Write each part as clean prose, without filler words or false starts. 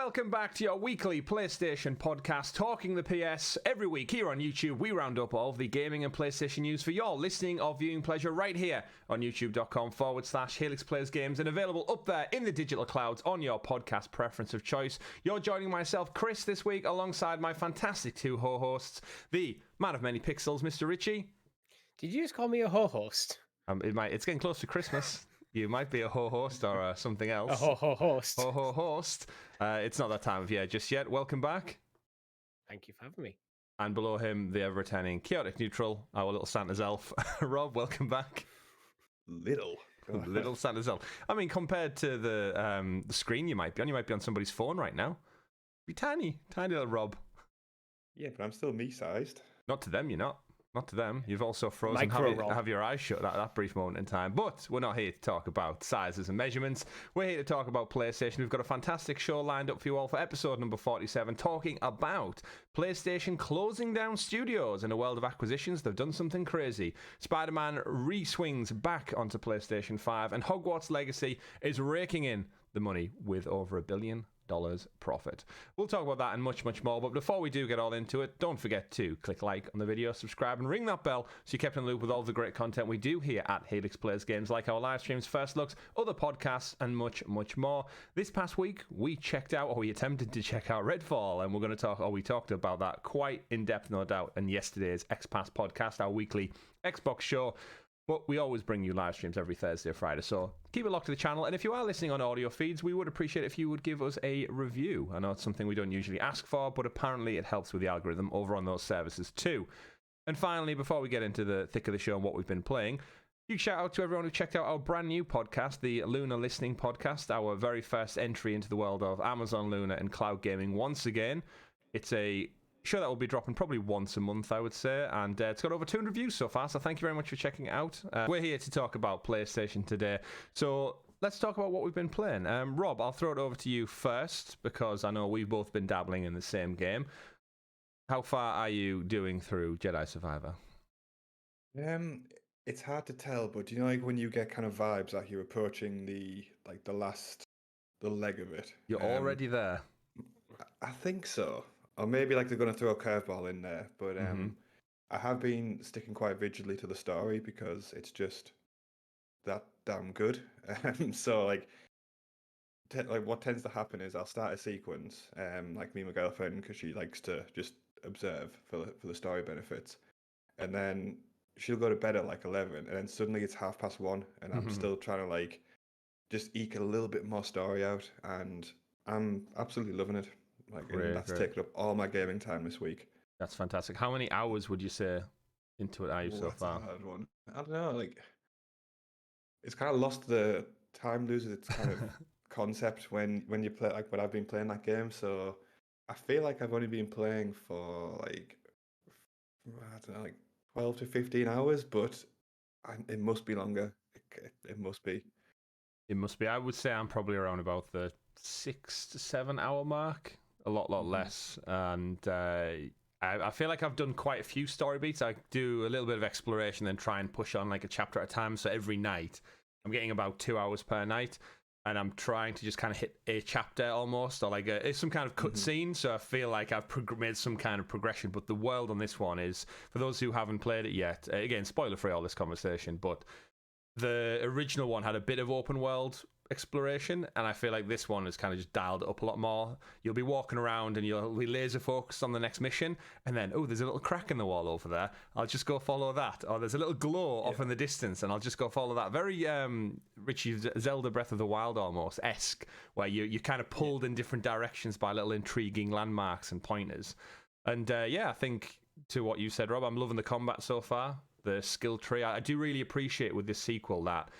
welcome back to your weekly PlayStation podcast, Talking the PS. Every week here on YouTube, we round up all of the gaming and PlayStation news for your listening or viewing pleasure right here on youtube.com/Helix Plays Games and available up there in the digital clouds on your podcast preference of choice. You're joining myself, Chris, this week alongside my fantastic two ho-hosts, the man of many pixels, Mr. Richie. Did you just call me a ho-host? It's getting close to Christmas. You might be a ho-host or something else. A ho-ho-host. Ho-ho-host. It's not that time of year just yet. Welcome back. Thank you for having me. And below him, the ever-returning chaotic neutral, our little Santa's elf. Rob, welcome back. Little Santa's elf. I mean, compared to the screen you might be on somebody's phone right now. Be tiny little Rob. Yeah, but I'm still me-sized. Not to them, you're not. Not to them. You've also frozen, have your eyes shut at that brief moment in time. But we're not here to talk about sizes and measurements. We're here to talk about PlayStation. We've got a fantastic show lined up for you all for episode number 47, talking about PlayStation closing down studios. In a world of acquisitions, they've done something crazy. Spiderman re-swings back onto PlayStation 5, and Hogwarts Legacy is raking in the money with over $1 billion profit. We'll talk about that and much more, but before we do get all into it, don't forget to click like on the video, subscribe and ring that bell so you're kept in the loop with all the great content we do here at Helix Plays Games, like our live streams, first looks, other podcasts and much more. This past week we attempted to check out Redfall, and we talked about that quite in depth, no doubt, in yesterday's XPass podcast, our weekly Xbox show. But we always bring you live streams every Thursday or Friday, so keep it locked to the channel. And if you are listening on audio feeds, we would appreciate if you would give us a review. I know it's something we don't usually ask for, but apparently it helps with the algorithm over on those services too. And finally, before we get into the thick of the show and what we've been playing, huge shout out to everyone who checked out our brand new podcast, the Luna Listening Podcast, our very first entry into the world of Amazon Luna and cloud gaming once again. It's a show that will be dropping probably once a month, I would say, and it's got over 200 views so far, so thank you very much for checking it out. We're here to talk about PlayStation today, so let's talk about what we've been playing. Rob, I'll throw it over to you first, because I know we've both been dabbling in the same game. How far are you doing through Jedi Survivor? It's hard to tell, but you know, like when you get kind of vibes that you're approaching the leg of it. You're already there. I think so. Or maybe like they're going to throw a curveball in there, but I have been sticking quite vigilantly to the story because it's just that damn good. So like what tends to happen is I'll start a sequence, like me and my girlfriend, because she likes to just observe for the story benefits, and then she'll go to bed at like 11, and then suddenly it's 1:30, and I'm still trying to like just eke a little bit more story out, and I'm absolutely loving it. That's taken up all my gaming time this week. That's fantastic. How many hours would you say into it are you so far? That's a hard one. I don't know. Like, it's kind of lost the time, loses its kind of concept when you play like when I've been playing that game. So I feel like I've only been playing for like 12 to 15 hours, but it must be longer. It must be. It must be. I would say I'm probably around about the 6 to 7 hour mark. A lot less, and I feel like I've done quite a few story beats. I do a little bit of exploration, then try and push on like a chapter at a time. So every night, I'm getting about 2 hours per night, and I'm trying to just kind of hit a chapter almost, or like it's some kind of cutscene. So I feel like I've made some kind of progression. But the world on this one is, for those who haven't played it yet, again, spoiler free all this conversation, but the original one had a bit of open world exploration, and I feel like this one has kind of just dialed it up a lot more. You'll be walking around and you'll be laser focused on the next mission, and then there's a little crack in the wall over there, I'll just go follow that, or there's a little glow off in the distance and I'll just go follow that. Very Richie Zelda Breath of the Wild almost esque, where you're kind of pulled in different directions by little intriguing landmarks and pointers. And I think to what you said, Rob, I'm loving the combat so far, the skill tree. I do really appreciate with this sequel that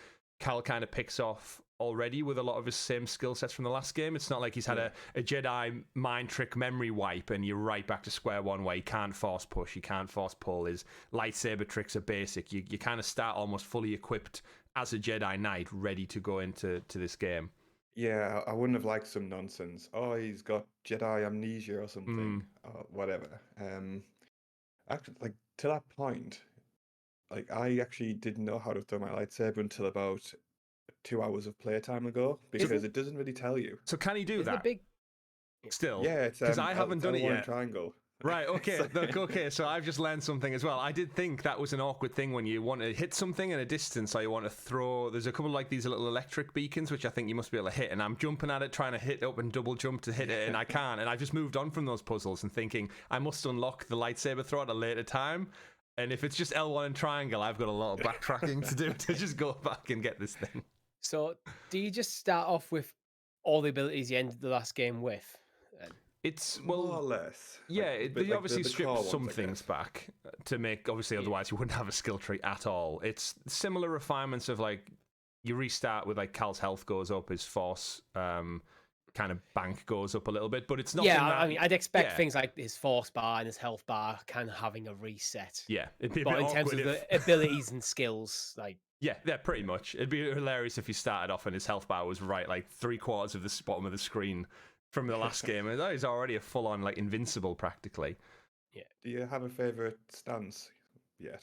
Cal kind of picks off already with a lot of his same skill sets from the last game. It's not like he's had a Jedi mind trick memory wipe and you're right back to square one where he can't force push, he can't force pull, his lightsaber tricks are basic. You kind of start almost fully equipped as a Jedi Knight, ready to go into this game. Yeah, I wouldn't have liked some nonsense. Oh, he's got Jedi amnesia or something, or whatever. Actually, like to that point, like I actually didn't know how to throw my lightsaber until about 2 hours of playtime ago, because it doesn't really tell you. So can he do that? Still, Yeah, it's because I haven't done it L1 yet. triangle. Right, okay, okay. So I've just learned something as well. I did think that was an awkward thing when you want to hit something at a distance, or you want to throw. There's a couple of, like, these little electric beacons, which I think you must be able to hit. And I'm jumping at it, trying to hit up and double jump to hit it, and I can't. And I've just moved on from those puzzles and thinking I must unlock the lightsaber throw at a later time. And if it's just L1 and triangle, I've got a lot of backtracking to do to just go back and get this thing. So, do you just start off with all the abilities you ended the last game with? It's more or less. Yeah, they obviously strip some ones, things back to make, obviously, otherwise you wouldn't have a skill tree at all. It's similar refinements of, like, you restart with, like, Cal's health goes up, his force kind of bank goes up a little bit, but it's not. Yeah, I mean, I'd expect things like his force bar and his health bar kind of having a reset. Yeah, it'd be a but bit in terms of the abilities and skills, like. Yeah, pretty much. It'd be hilarious if he started off and his health bar was right, like, 3/4 of the bottom of the screen from the last game. And that is already a full-on, like, invincible, practically. Yeah. Do you have a favorite stance yet?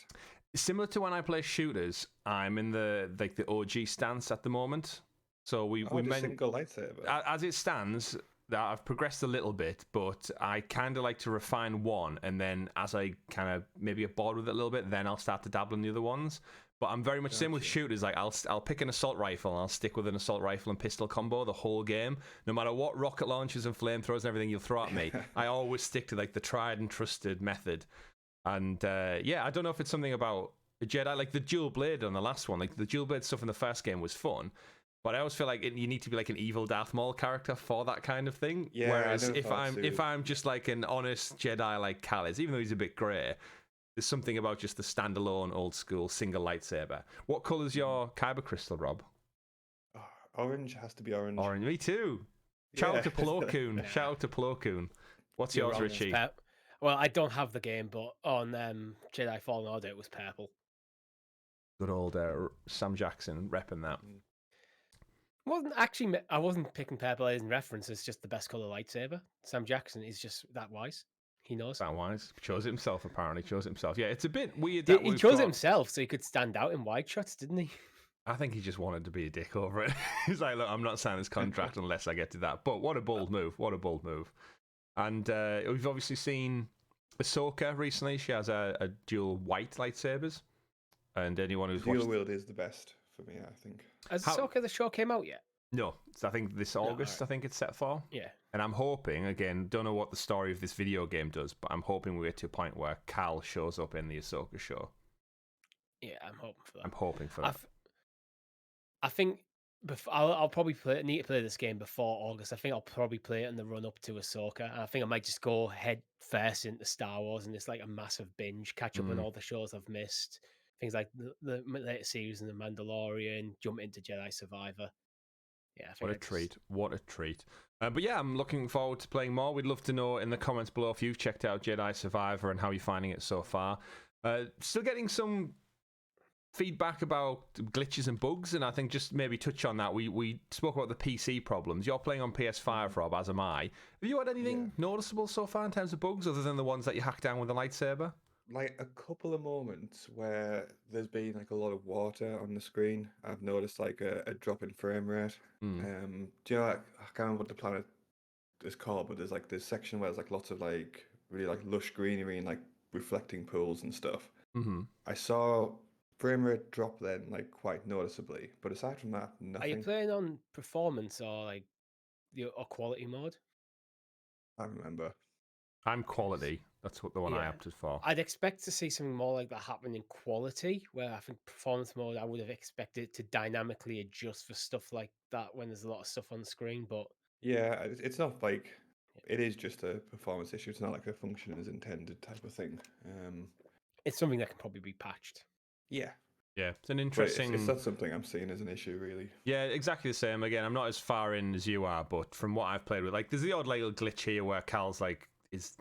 Similar to when I play shooters, I'm in the OG stance at the moment. So we single lightsaber. As it stands, I've progressed a little bit, but I kind of like to refine one, and then as I kind of maybe get bored with it a little bit, then I'll start to dabble in the other ones. But I'm very much same with shooters. Like, I'll pick an assault rifle and I'll stick with an assault rifle and pistol combo the whole game. No matter what rocket launchers and flamethrowers and everything you'll throw at me, I always stick to, like, the tried and trusted method. And I don't know if it's something about a Jedi, like the dual blade on the last one. Like, the dual blade stuff in the first game was fun, but I always feel like you need to be like an evil Darth Maul character for that kind of thing. Yeah, whereas if I'm just like an honest Jedi like Cal is, even though he's a bit grey, there's something about just the standalone, old school, single lightsaber. What colour's your kyber crystal, Rob? Orange has to be orange. Orange, me too. Shout out to Plo Koon. Shout out to Plo Koon. What's yours, Richie? Well, I don't have the game, but on Jedi Fallen Order, it was purple. Good old Sam Jackson repping that. I wasn't picking purple as in reference. It's just the best colour lightsaber. Sam Jackson is just that wise. He knows. That wise. Chose it himself, apparently. Chose it himself. Yeah, it's a bit weird. He chose it himself so he could stand out in wide shots, didn't he? I think he just wanted to be a dick over it. He's like, look, I'm not signing this contract unless I get to that. But what a bold move. What a bold move. And we've obviously seen Ahsoka recently. She has a dual white lightsabers. And anyone who's watched... Dual wield is the best for me, I think. Has Ahsoka the show came out yet? No, I think this August, I think it's set for. Yeah. And I'm hoping, again, don't know what the story of this video game does, but I'm hoping we get to a point where Cal shows up in the Ahsoka show. Yeah, I'm hoping for that. I'm hoping for that. I think I'll probably need to play this game before August. I think I'll probably play it in the run up to Ahsoka. And I think I might just go head first into Star Wars and it's like a massive binge, catch up on all the shows I've missed. Things like the latest series in The Mandalorian, jump into Jedi Survivor. Yeah, what a treat. What a treat. But yeah, I'm looking forward to playing more. We'd love to know in the comments below if you've checked out Jedi Survivor and how you're finding it so far. Still getting some feedback about glitches and bugs, and I think just maybe touch on that. We spoke about the PC problems. You're playing on PS5, Rob, as am I. Have you had anything noticeable so far in terms of bugs, other than the ones that you hack down with a lightsaber? Like a couple of moments where there's been like a lot of water on the screen. I've noticed like a drop in frame rate. Do you know, like, I can't remember what the planet is called, but there's like this section where there's like lots of like really like lush greenery and like reflecting pools and stuff. I saw frame rate drop then like quite noticeably, but aside from that, nothing. Are you playing on performance or like or quality mode? I remember. I'm quality. That's what the one I opted for. I'd expect to see something more like that happen in quality, where I think performance mode, I would have expected to dynamically adjust for stuff like that when there's a lot of stuff on screen. But yeah, it's not like it is just a performance issue. It's not like a function as intended type of thing. It's something that can probably be patched. Yeah. Yeah, it's an interesting... It's not something I'm seeing as an issue, really. Yeah, exactly the same. Again, I'm not as far in as you are, but from what I've played with, like, there's the odd little glitch here where Cal's like, is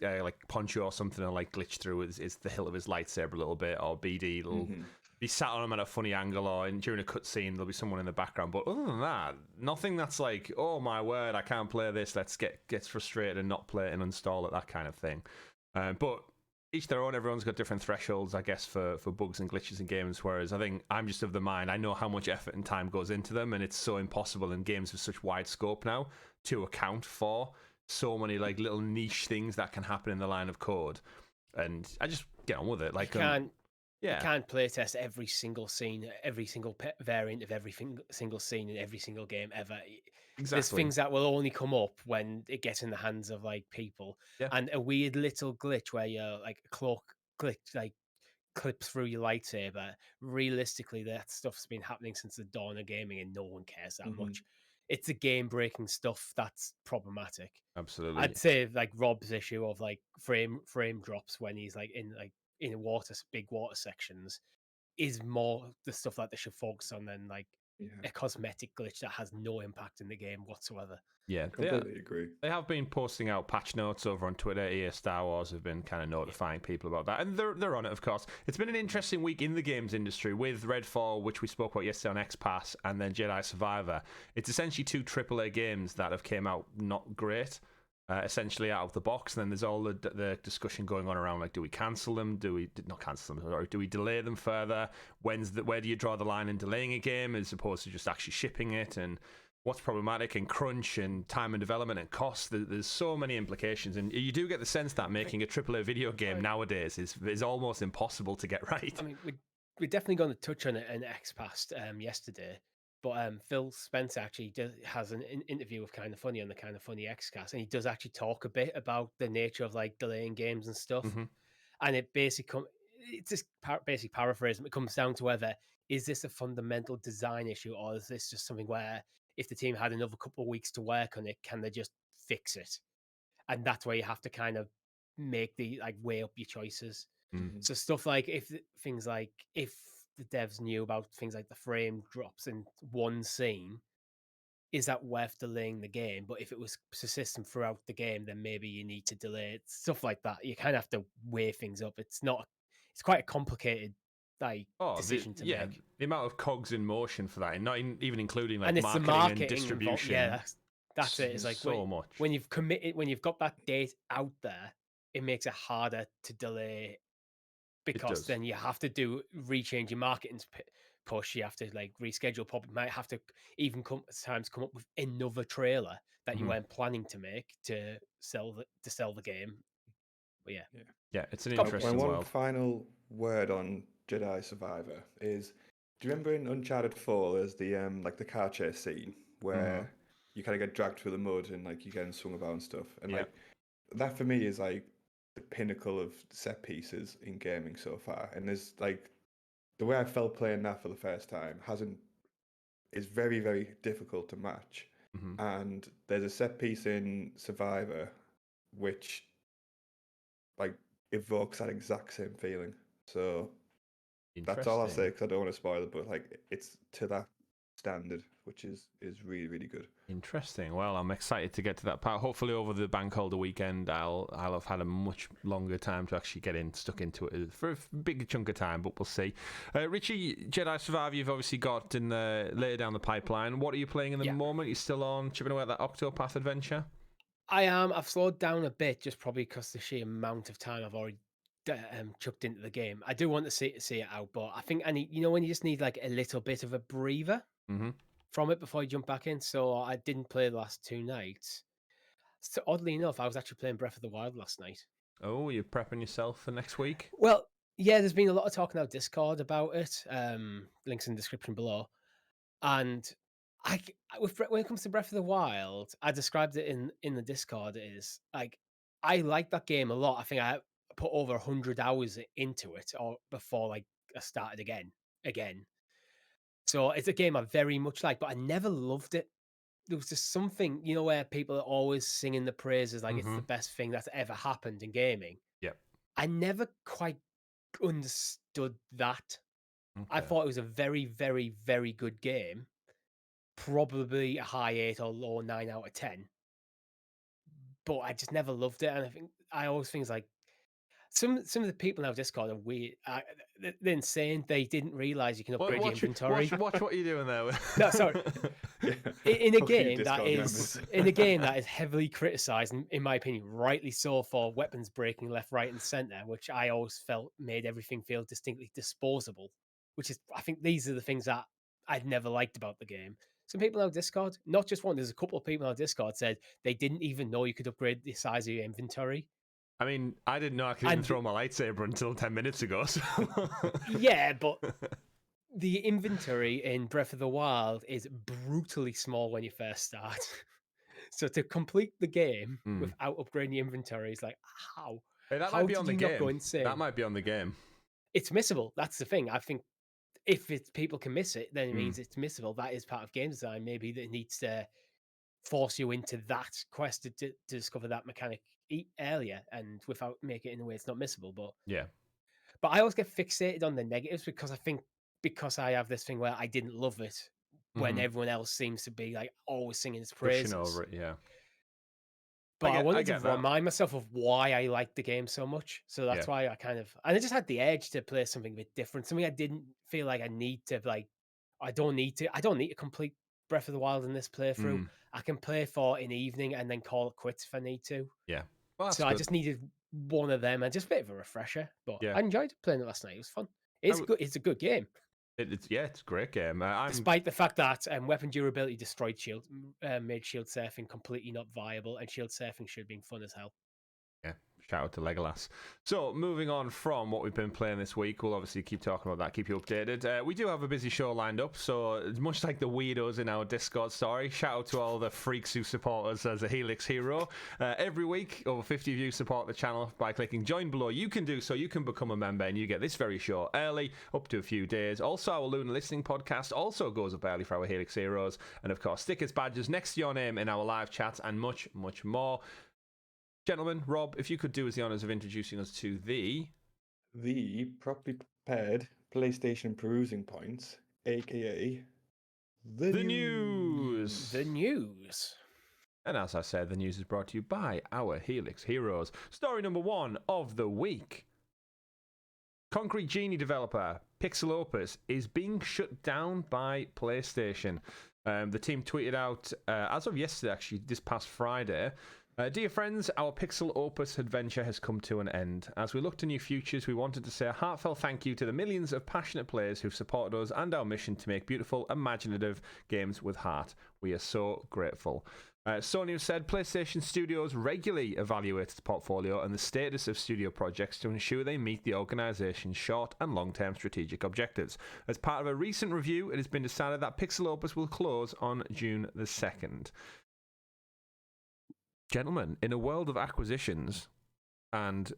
like Poncho or something and like glitch through is the hilt of his lightsaber a little bit, or BD will be sat on him at a funny angle, or during a cutscene there'll be someone in the background. But other than that, nothing that's like, oh my word, I can't play this. Let's get frustrated and not play it and uninstall it, that kind of thing. But each their own. Everyone's got different thresholds, I guess, for bugs and glitches in games. Whereas I think I'm just of the mind, I know how much effort and time goes into them, and it's so impossible in games with such wide scope now to account for so many like little niche things that can happen in the line of code, and I just get on with it. Like, you can't playtest every single scene, every single variant of every single scene in every single game ever. Exactly. There's things that will only come up when it gets in the hands of like people. Yeah. And a weird little glitch where you're like a clock glitch, like clips through your lightsaber. Realistically, that stuff's been happening since the dawn of gaming, and no one cares that much. It's the game breaking stuff that's problematic. Absolutely. I'd say like Rob's issue of like frame drops when he's like in big water sections is more the stuff that they should focus on than like a cosmetic glitch that has no impact in the game whatsoever. Yeah, completely agree. They have been posting out patch notes over on Twitter. EA Star Wars have been kind of notifying people about that, and they're on it, of course. It's been an interesting week in the games industry with Redfall, which we spoke about yesterday on XPass, and then Jedi Survivor. It's essentially 2 AAA games that have came out not great. Essentially out of the box, and then there's all the discussion going on around like, do we cancel them? Do we not cancel them? Or do we delay them further? Where do you draw the line in delaying a game as opposed to just actually shipping it? And what's problematic and crunch and time and development and cost? There's so many implications, and you do get the sense that making a AAA video game nowadays is almost impossible to get right. I mean, we're definitely going to touch on it in XPass yesterday. But Phil Spencer actually has an interview with Kind of Funny on the Kind of Funny XCast, and he does actually talk a bit about the nature of like delaying games and stuff. And it basically it's just basic paraphrasing. It comes down to whether is this a fundamental design issue, or is this just something where if the team had another couple of weeks to work on it, can they just fix it? And that's where you have to kind of make the like weigh up your choices. So stuff like if the devs knew about things like the frame drops in one scene, is that worth delaying the game? But if it was persistent throughout the game, then maybe you need to delay it. Stuff like that. You kind of have to weigh things up. It's quite a complicated decision to make. The amount of cogs in motion for that, and not even including like and it's marketing, the marketing and distribution. That's it. It's like so much. When you've committed, when you've got that date out there, it makes it harder to delay. Because then you have to rechange your marketing push. You have to like reschedule. Probably might have to even come up with another trailer that you weren't planning to make to sell the game. But yeah, it's an interesting world. One final word on Jedi Survivor is: do you remember in Uncharted 4 there's the like the car chase scene where you kind of get dragged through the mud and like you get swung about and stuff, and like that for me is like the pinnacle of set pieces in gaming so far. And there's like the way I felt playing that for the first time is very, very difficult to match. And there's a set piece in Survivor which like evokes that exact same feeling. So that's all I'll say, because I don't want to spoil it, but like it's to that standard, which is really, really good. Interesting. Well, I'm excited to get to that part. Hopefully over the bank holiday weekend I'll have had a much longer time to actually get stuck into it for a big chunk of time, but we'll see. Richie, Jedi Survivor you've obviously got in later down the pipeline. What are you playing in the moment? You're still on chipping away at that Octopath adventure? I am. I've slowed down a bit just probably because the sheer amount of time I've already chucked into the game. I do want to see it out, but I think when you just need like a little bit of a breather from it before you jump back in. So I didn't play the last 2 nights. So oddly enough, I was actually playing Breath of the Wild last night. Oh, you're prepping yourself for next week? Well, yeah, there's been a lot of talk on Discord about it. Links in the description below. And when it comes to Breath of the Wild, I described it in the Discord is like I like that game a lot. I think I put over 100 hours into it or before like I started again. So it's a game I very much like, but I never loved it. There was just something, where people are always singing the praises like it's the best thing that's ever happened in gaming. Yep. I never quite understood that. Okay. I thought it was a very, very, very good game. Probably a high 8 or low 9 out of 10. But I just never loved it. And I always think it's like some of the people now Discord are weird. They're insane. They didn't realize you can upgrade your inventory. Watch what you're doing there. No, sorry. In a game that is heavily criticized, in my opinion, rightly so, for weapons breaking left, right, and center, which I always felt made everything feel distinctly disposable. Which is, I think, these are the things that I'd never liked about the game. some people on Discord, not just one, there's a couple of people on Discord said they didn't even know you could upgrade the size of your inventory. I mean, I didn't know I could even throw my lightsaber until 10 minutes ago. So. Yeah, but the inventory in Breath of the Wild is brutally small when you first start. So to complete the game without upgrading your inventory is like, how? Hey, that how might be on the game. Not go insane? That might be on the game. It's missable. That's the thing. I think if people can miss it, then it means it's missable. That is part of game design. Maybe that needs to force you into that quest to discover that mechanic earlier and without making it in a way it's not missable. But yeah. But I always get fixated on the negatives because I have this thing where I didn't love it when everyone else seems to be like always singing its praises. Pushing over it, yeah. But I wanted to remind myself of why I liked the game so much. So that's why and I just had the edge to play something a bit different. Something I didn't feel like I need to I don't need to complete Breath of the Wild in this playthrough. I can play for an evening and then call it quits if I need to. Yeah. Well, so I just needed one of them and just a bit of a refresher. But I enjoyed playing it last night. It was fun. It's good. It's a good game. It's a great game. Despite the fact that weapon durability destroyed shield, made shield surfing completely not viable, and shield surfing should have been fun as hell. Yeah, shout out to Legolas. So, moving on from what we've been playing this week, we'll obviously keep talking about that, keep you updated. We do have a busy show lined up, so much like the weirdos in our Discord story, shout out to all the freaks who support us as a Helix Hero. Every week, over 50 of you support the channel by clicking join below. You can do so, you can become a member, and you get this very show early, up to a few days. Also, our Lunar Listening podcast also goes up early for our Helix Heroes, and of course, stickers, badges next to your name in our live chats, and much, much more. Gentlemen, Rob, if you could do us the honours of introducing us to the properly prepared PlayStation perusing points, aka the news. The news. And as I said, the news is brought to you by our Helix Heroes. Story number 1 of the week. Concrete Genie developer Pixel Opus is being shut down by PlayStation. The team tweeted out, as of yesterday, actually, this past Friday, dear friends, our Pixel Opus adventure has come to an end. As we look to new futures, we wanted to say a heartfelt thank you to the millions of passionate players who've supported us and our mission to make beautiful, imaginative games with heart. We are so grateful. Sony has said PlayStation Studios regularly evaluates its portfolio and the status of studio projects to ensure they meet the organization's short and long-term strategic objectives. As part of a recent review, it has been decided that Pixel Opus will close on June the 2nd. Gentlemen, in a world of acquisitions and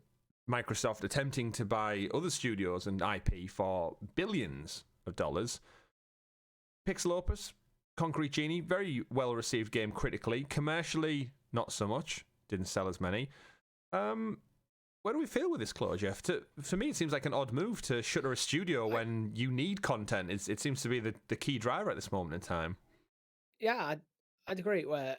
Microsoft attempting to buy other studios and IP for billions of dollars, Pixel Opus, Concrete Genie, very well received game critically. Commercially, not so much. Didn't sell as many. Where do we feel with this closure? For me, it seems like an odd move to shutter a studio when you need content. It seems to be the key driver at this moment in time. Yeah, I'd agree. Where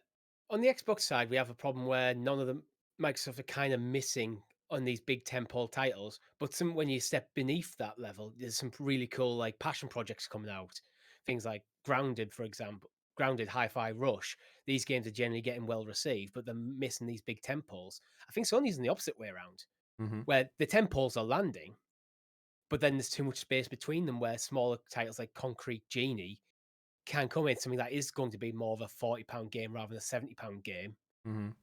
on the Xbox side, we have a problem where none of them, Microsoft, are kind of missing on these big tentpole titles. But when you step beneath that level, there's some really cool like passion projects coming out. Things like Grounded, for example, Grounded, Hi-Fi Rush. These games are generally getting well received, but they're missing these big tentpoles. I think Sony's in the opposite way around, where the tentpoles are landing, but then there's too much space between them where smaller titles like Concrete Genie can come in, something that is going to be more of a £40 game rather than a £70 game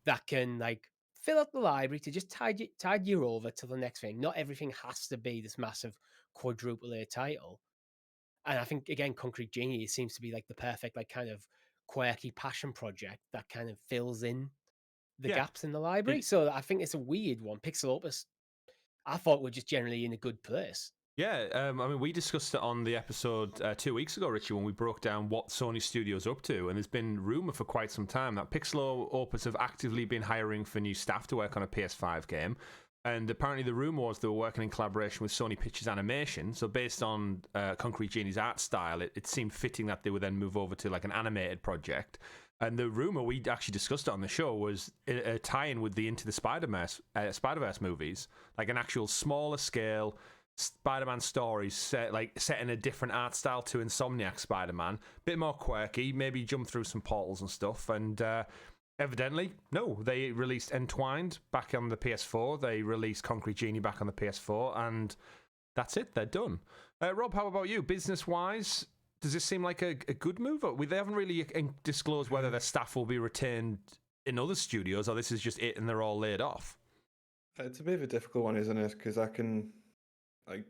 that can like fill up the library to just tide you over to the next thing. Not everything has to be this massive quadruple A title. And I think, again, Concrete Genie seems to be like the perfect, like kind of quirky passion project that kind of fills in the gaps in the library. So I think it's a weird one. Pixel Opus, I thought were just generally in a good place. Yeah, I mean, we discussed it on the episode 2 weeks ago, Richie, when we broke down what Sony Studios are up to, and there's been rumour for quite some time that Pixel Opus have actively been hiring for new staff to work on a PS5 game, and apparently the rumour was they were working in collaboration with Sony Pictures Animation, so based on Concrete Genie's art style, it seemed fitting that they would then move over to like an animated project. And the rumour, we actually discussed it on the show, was a tie-in with the Into the Spider-Verse movies, like an actual smaller scale Spider-Man stories set in a different art style to Insomniac Spider-Man, bit more quirky, maybe jump through some portals and stuff. And evidently, no, they released Entwined back on the PS4, they released Concrete Genie back on the PS4, and that's it, they're done. Rob, how about you? Business-wise, does this seem like a good move? They haven't really disclosed whether their staff will be retained in other studios, or this is just it and they're all laid off. It's a bit of a difficult one, isn't it? Because I can, like,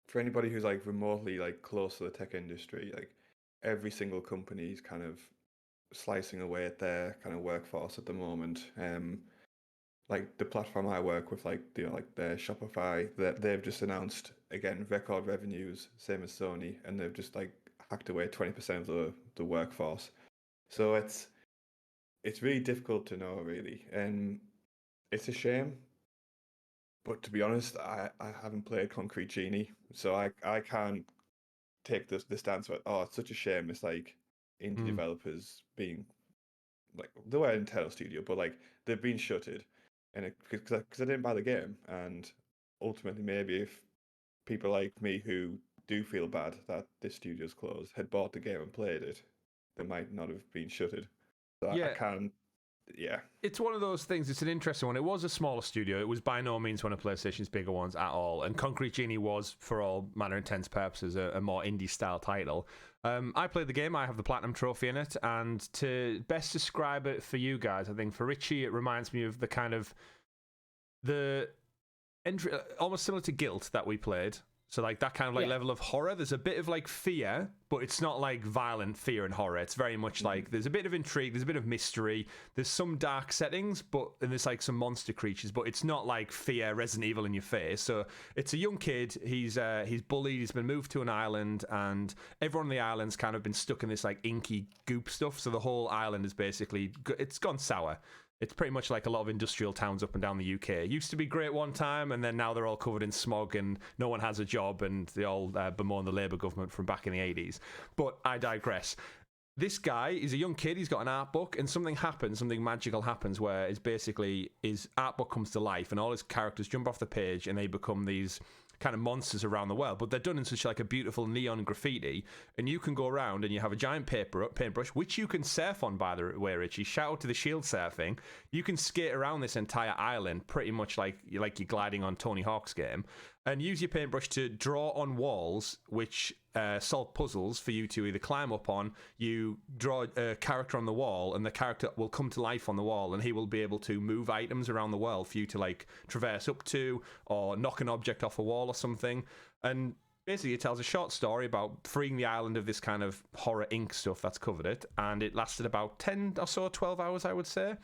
for anybody who's like remotely like close to the tech industry, like every single company is kind of slicing away at their kind of workforce at the moment. Like the platform I work with, like like their Shopify, that they've just announced again record revenues, same as Sony, and they've just like hacked away 20% of the workforce. So it's really difficult to know, really, and it's a shame. But to be honest, I haven't played Concrete Genie, so I can't take the stance of, oh, it's such a shame. It's like indie developers being like, they were Nintendo Studio, but like they've been shuttered, and because I didn't buy the game, and ultimately maybe if people like me who do feel bad that this studio's closed had bought the game and played it, they might not have been shuttered. So I can't. Yeah, it's one of those things. It's an interesting one. It was a smaller studio. It was by no means one of PlayStation's bigger ones at all. And Concrete Genie was, for all manner of intents purposes, a more indie style title. I played the game. I have the platinum trophy in it. And to best describe it for you guys, I think for Richie, it reminds me of the kind of the entry, almost similar to Guilt that we played. So like that kind of like level of horror. There's a bit of like fear, but it's not like violent fear and horror. It's very much like there's a bit of intrigue, there's a bit of mystery, there's some dark settings, and there's like some monster creatures, but it's not like fear, Resident Evil in your face. So it's a young kid. He's bullied. He's been moved to an island, and everyone on the island's kind of been stuck in this like inky goop stuff. So the whole island is basically it's gone sour. It's pretty much like a lot of industrial towns up and down the UK. It used to be great one time, and then now they're all covered in smog and no one has a job, and they all bemoan the Labour government from back in the 80s. But I digress. This guy is a young kid. He's got an art book, and something magical happens where his art book comes to life, and all his characters jump off the page, and they become these kind of monsters around the world, but they're done in such like a beautiful neon graffiti, and you can go around and you have a giant paintbrush, which you can surf on, by the way, Richie. Shout out to the shield surfing. You can skate around this entire island pretty much like you're gliding on Tony Hawk's game, and use your paintbrush to draw on walls which solve puzzles for you to either climb up on. You draw a character on the wall, and the character will come to life on the wall, and he will be able to move items around the world for you to like traverse up to, or knock an object off a wall or something. And basically it tells a short story about freeing the island of this kind of horror ink stuff that's covered it, and it lasted about 10 or so 12 hours, I would say.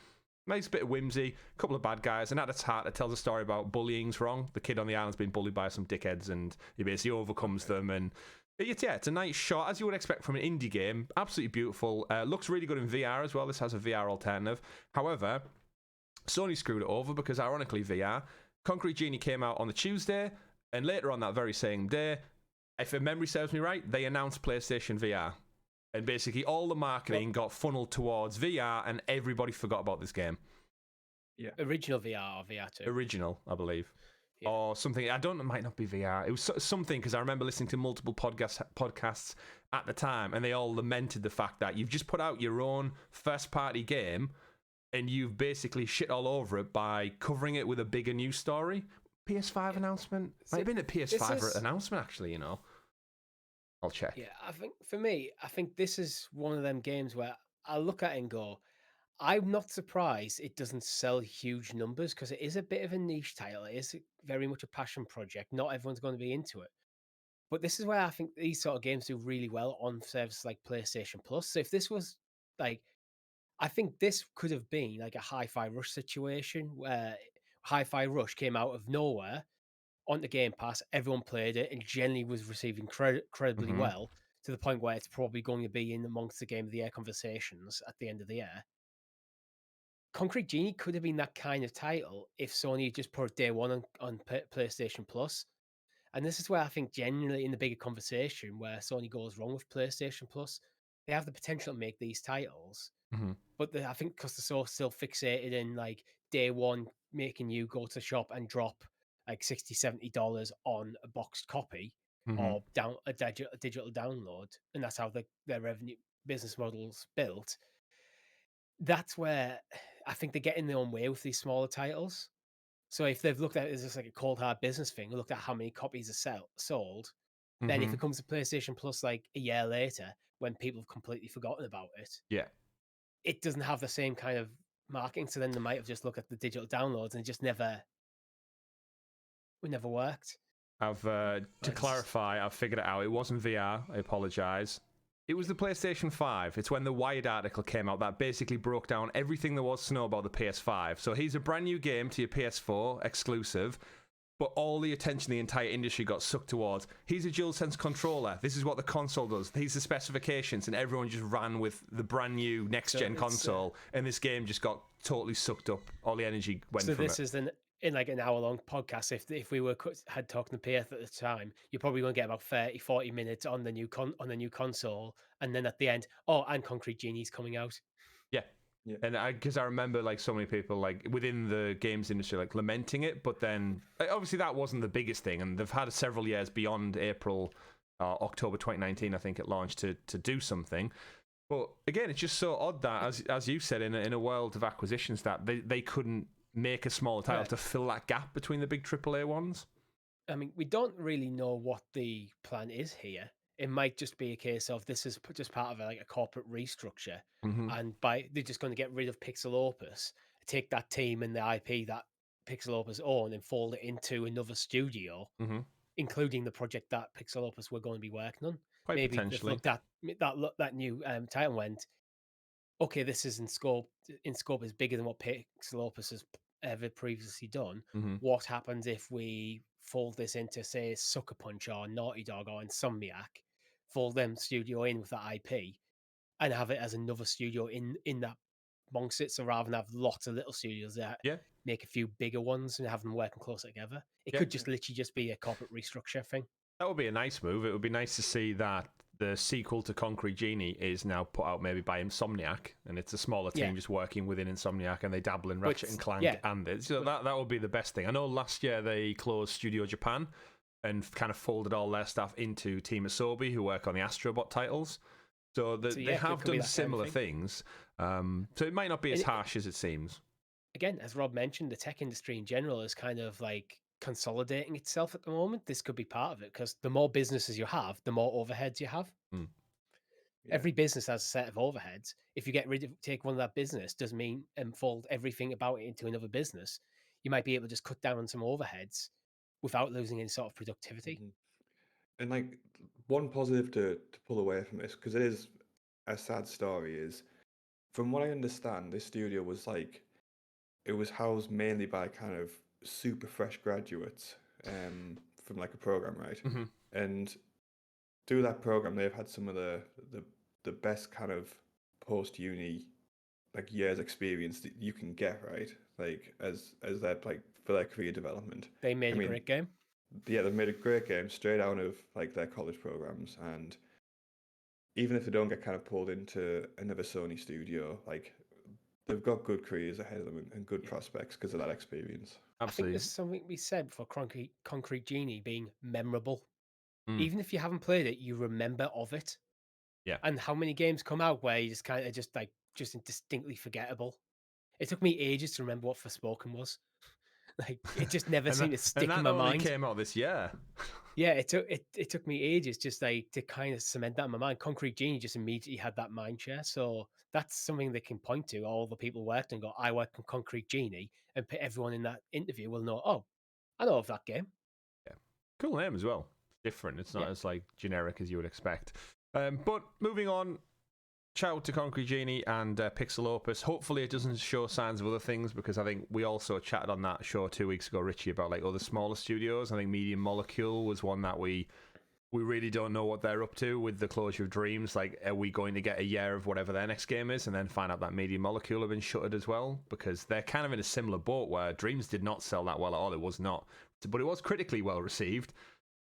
Nice bit of whimsy, a couple of bad guys, and at its heart it tells a story about bullying's wrong. The kid on the island's been bullied by some dickheads, and he basically overcomes them, and it's a nice shot, as you would expect from an indie game. Absolutely beautiful. Looks really good in VR as well. This has a VR alternative. However, Sony screwed it over because, ironically, VR, Concrete Genie came out on the Tuesday, and later on that very same day, if memory serves me right, they announced PlayStation VR. And basically all the marketing got funneled towards VR, and everybody forgot about this game. Yeah. Original VR or VR2? Original, I believe. Yeah. Or something. I don't know, it might not be VR. It was something, because I remember listening to multiple podcasts at the time, and they all lamented the fact that you've just put out your own first-party game, and you've basically shit all over it by covering it with a bigger news story. PS5 announcement? Might have been a PS5 announcement, actually, you know. I'll check. Yeah, I think this is one of them games where I look at it and go, I'm not surprised it doesn't sell huge numbers, because it is a bit of a niche title. It is very much a passion project. Not everyone's going to be into it. But this is where I think these sort of games do really well on services like PlayStation Plus. So if this was like, I think this could have been like a Hi-Fi Rush situation, where Hi-Fi Rush came out of nowhere on the Game Pass, everyone played it, and generally was receiving incredibly well, to the point where it's probably going to be in amongst the Game of the Year conversations at the end of the year. Concrete Genie could have been that kind of title if Sony had just put it day one on PlayStation Plus. And this is where I think genuinely in the bigger conversation where Sony goes wrong with PlayStation Plus, they have the potential to make these titles. But I think because they're so still fixated in like day one, making you go to the shop and drop like $60-$70 on a boxed copy or down a digital download, and that's how their revenue business model's built. That's where I think they get in their own way with these smaller titles. So if they've looked at it as just like a cold hard business thing, looked at how many copies are sold, Then if it comes to PlayStation Plus like a year later, when people have completely forgotten about it, it doesn't have the same kind of marketing. So then they might have just looked at the digital downloads and it just never worked. To clarify, I've figured it out. It wasn't VR. I apologize. It was the PlayStation 5. It's when the Wired article came out that basically broke down everything there was to know about the PS5. So here's a brand new game to your PS4, exclusive, but all the attention the entire industry got sucked towards. Here's a DualSense controller. This is what the console does. These are specifications, and everyone just ran with the brand new next-gen console, and this game just got totally sucked up. All the energy went from it. So this is in like an hour-long podcast. If we had talked to PF at the time, you're probably going to get about 30-40 minutes on the new console, and then at the end, and Concrete Genie's coming out. Yeah. And because I remember like so many people like within the games industry like lamenting it, but then obviously that wasn't the biggest thing, and they've had several years beyond October 2019, I think it launched to do something. But again, it's just so odd that as you said, in a world of acquisitions, that they couldn't make a smaller title to fill that gap between the big AAA ones. I mean, we don't really know what the plan is here. It might just be a case of this is just part of a corporate restructure, and they're just going to get rid of Pixel Opus, take that team and the IP that Pixel Opus own, and fold it into another studio, including the project that Pixel Opus were going to be working on. Quite maybe potentially. that new title went, okay, this is in scope is bigger than what Pixel Opus has ever previously done. What happens if we fold this into, say, Sucker Punch or Naughty Dog or Insomniac, fold them studio in with that IP, and have it as another studio in that amongst it? So rather than have lots of little studios that make a few bigger ones and have them working closer together, it could just literally just be a corporate restructure thing. That would be a nice move. It would be nice to see that the sequel to Concrete Genie is now put out maybe by Insomniac, and it's a smaller team just working within Insomniac, and they dabble in Ratchet and Clank and it. So that would be the best thing. I know last year they closed Studio Japan and kind of folded all their stuff into Team Asobi, who work on the Astrobot titles. So they have done similar things. So it might not be as harsh as it seems. Again, as Rob mentioned, the tech industry in general is kind of like consolidating itself at the moment. This could be part of it, because the more businesses you have, the more overheads you have. Every business has a set of overheads. If you take one of that business, doesn't mean fold everything about it into another business. You might be able to just cut down on some overheads without losing any sort of productivity. And like one positive to pull away from this, because it is a sad story, is from what I understand, this studio was it was housed mainly by kind of super fresh graduates from like a program, right? And through that program, they've had some of the best kind of post-uni like years experience that you can get, right? Like as their like for their career development. They made a great game. Yeah, they've made a great game straight out of like their college programs, and even if they don't get kind of pulled into another Sony studio, like they've got good careers ahead of them and good prospects because of that experience. Absolutely. I think there's something we said for Concrete Genie being memorable. Even if you haven't played it, you remember of it. Yeah. And how many games come out where you just kind of just distinctly forgettable? It took me ages to remember what Forspoken was. Like it just never seemed to stick in my mind. It came out this year. Yeah, it took me ages just like to kind of cement that in my mind. Concrete Genie just immediately had that mind share. So that's something they can point to. All the people who worked and go, I work on Concrete Genie, and everyone in that interview will know, oh, I know of that game. Yeah. Cool name as well. Different. It's not as like generic as you would expect. But moving on, shout out to Concrete Genie and Pixel Opus. Hopefully it doesn't show signs of other things, because I think we also chatted on that show 2 weeks ago, Richie, about like other smaller studios. I think Medium Molecule was one that we really don't know what they're up to with the closure of Dreams. Like, are we going to get a year of whatever their next game is and then find out that Medium Molecule have been shuttered as well? Because they're kind of in a similar boat where Dreams did not sell that well at all. It was not. But it was critically well received.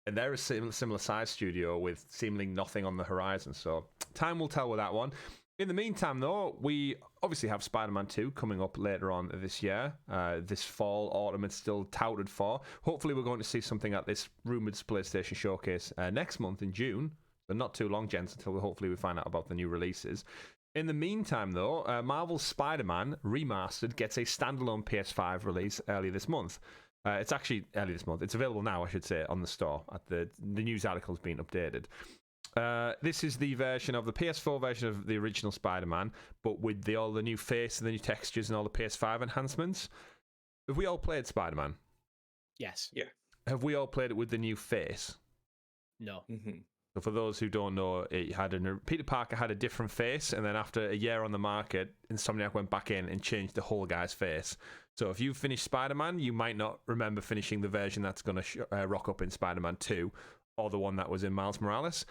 And they're a similar size studio with seemingly nothing on the horizon. So time will tell with that one. In the meantime, though, we obviously have Spider-Man 2 coming up later on this year. This fall, autumn, it's still touted for. Hopefully we're going to see something at this rumoured PlayStation showcase next month in June. So not too long, gents, until hopefully we find out about the new releases. In the meantime, though, Marvel's Spider-Man Remastered gets a standalone PS5 release early this month. It's actually early this month. It's available now, I should say, on the store. At the news article's been updated. This is the version of the PS4 version of the original Spider-Man, but with all the new face and the new textures and all the PS5 enhancements. Have we all played Spider-Man? Yes. Yeah. Have we all played it with the new face? No. Mm-hmm. So for those who don't know, Peter Parker had a different face, and then after a year on the market, Insomniac went back in and changed the whole guy's face. So if you finish Spider-Man, you might not remember finishing the version that's going to rock up in Spider-Man 2, or the one that was in Miles Morales.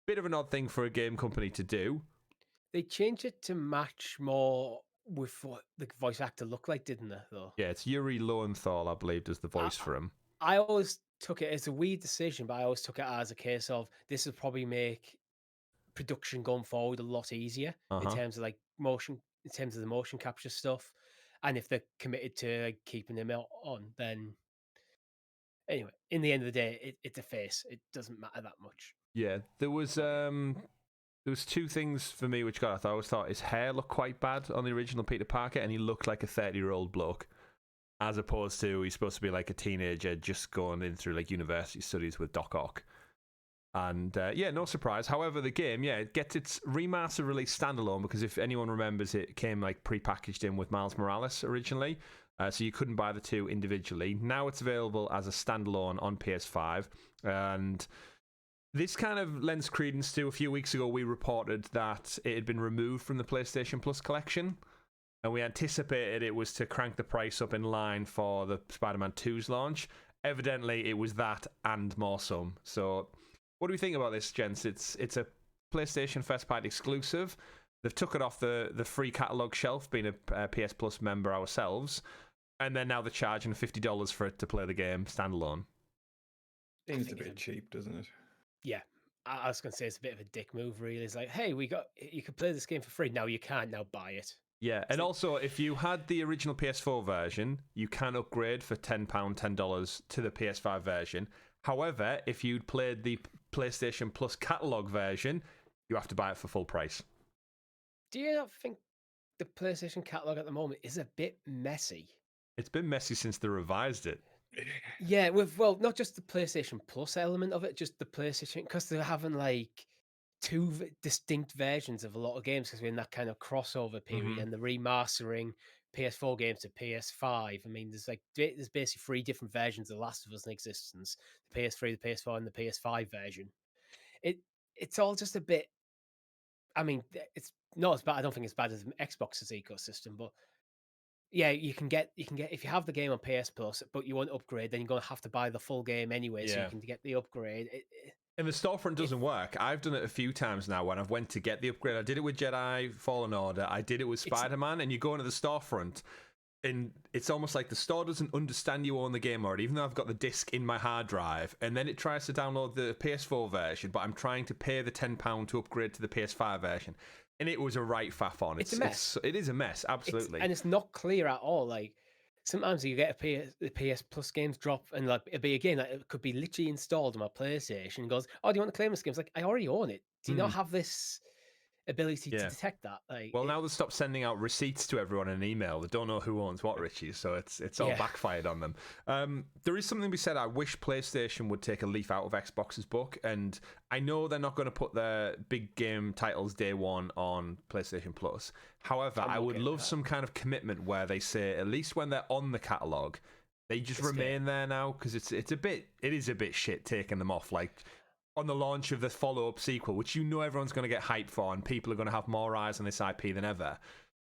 Bit of an odd thing for a game company to do. They changed it to match more with what the voice actor looked like, didn't they, though? Yeah, it's Yuri Lowenthal, I believe, does the voice for him. I always took it as a weird decision, but I always took it as a case of this will probably make production going forward a lot easier in terms of like motion, in terms of the motion capture stuff. And if they're committed to keeping them on, then anyway, in the end of the day, it's a face. It doesn't matter that much. Yeah, there was two things for me which I always thought his hair looked quite bad on the original Peter Parker, and he looked like a 30-year-old bloke, as opposed to he's supposed to be like a teenager just going in through like university studies with Doc Ock. And yeah, no surprise. However, the game, it gets its remaster release standalone, because if anyone remembers, it came like pre-packaged in with Miles Morales originally, so you couldn't buy the two individually. Now it's available as a standalone on PS5, and this kind of lends credence to a few weeks ago we reported that it had been removed from the PlayStation Plus collection, and we anticipated it was to crank the price up in line for the Spider-Man 2's launch. Evidently, it was that and more some. So what do we think about this, gents? It's a PlayStation first-party exclusive. They've took it off the free catalog shelf, being a PS Plus member ourselves, and then now they're charging $50 for it to play the game standalone. Seems a bit cheap, doesn't it? Yeah, I was going to say it's a bit of a dick move, really. It's like, hey, you can play this game for free. Now you can't. Now buy it. Yeah, and also, if you had the original PS4 version, you can upgrade for $10 to the PS5 version. However, if you'd played the PlayStation Plus catalog version, you have to buy it for full price. Do you not think the PlayStation catalog at the moment is a bit messy? It's been messy since they revised it. Yeah, not just the PlayStation Plus element of it, just the PlayStation, because they're having like two distinct versions of a lot of games, because we're in that kind of crossover period, and the remastering PS4 games to PS5. I mean, there's basically three different versions of The Last of Us in existence: the PS3, the PS4, and the PS5 version. It's all just a bit. I mean, it's not as bad. I don't think it's bad as Xbox's ecosystem, but yeah, you can get if you have the game on PS Plus, but you want to upgrade, then you're going to have to buy the full game anyway, so you can get the upgrade. And the storefront doesn't work. I've done it a few times now when I've went to get the upgrade. I did it with Jedi Fallen Order. I did it with Spider-Man, and you go into the storefront, and it's almost like the store doesn't understand you own the game already, even though I've got the disc in my hard drive, and then it tries to download the PS4 version, but I'm trying to pay the £10 to upgrade to the PS5 version. And it was a right faff on. It's a mess. It is a mess, absolutely. And it's not clear at all. Like, sometimes you get the PS Plus games drop, and like it'll be a game that it could be literally installed on my PlayStation, and goes, "Oh, do you want to claim this game?" It's like, I already own it. Do you not have this ability to detect that? Like, now they stopped sending out receipts to everyone in an email. They don't know who owns what, Richie, so it's all backfired on them. There is something to be said. I wish PlayStation would take a leaf out of Xbox's book, and I know they're not going to put their big game titles day one on PlayStation Plus. However, I would love some kind of commitment where they say, at least when they're on the catalogue, they just remain there now, because it is a bit shit taking them off. Like, on the launch of the follow-up sequel, which everyone's going to get hyped for, and people are going to have more eyes on this IP than ever,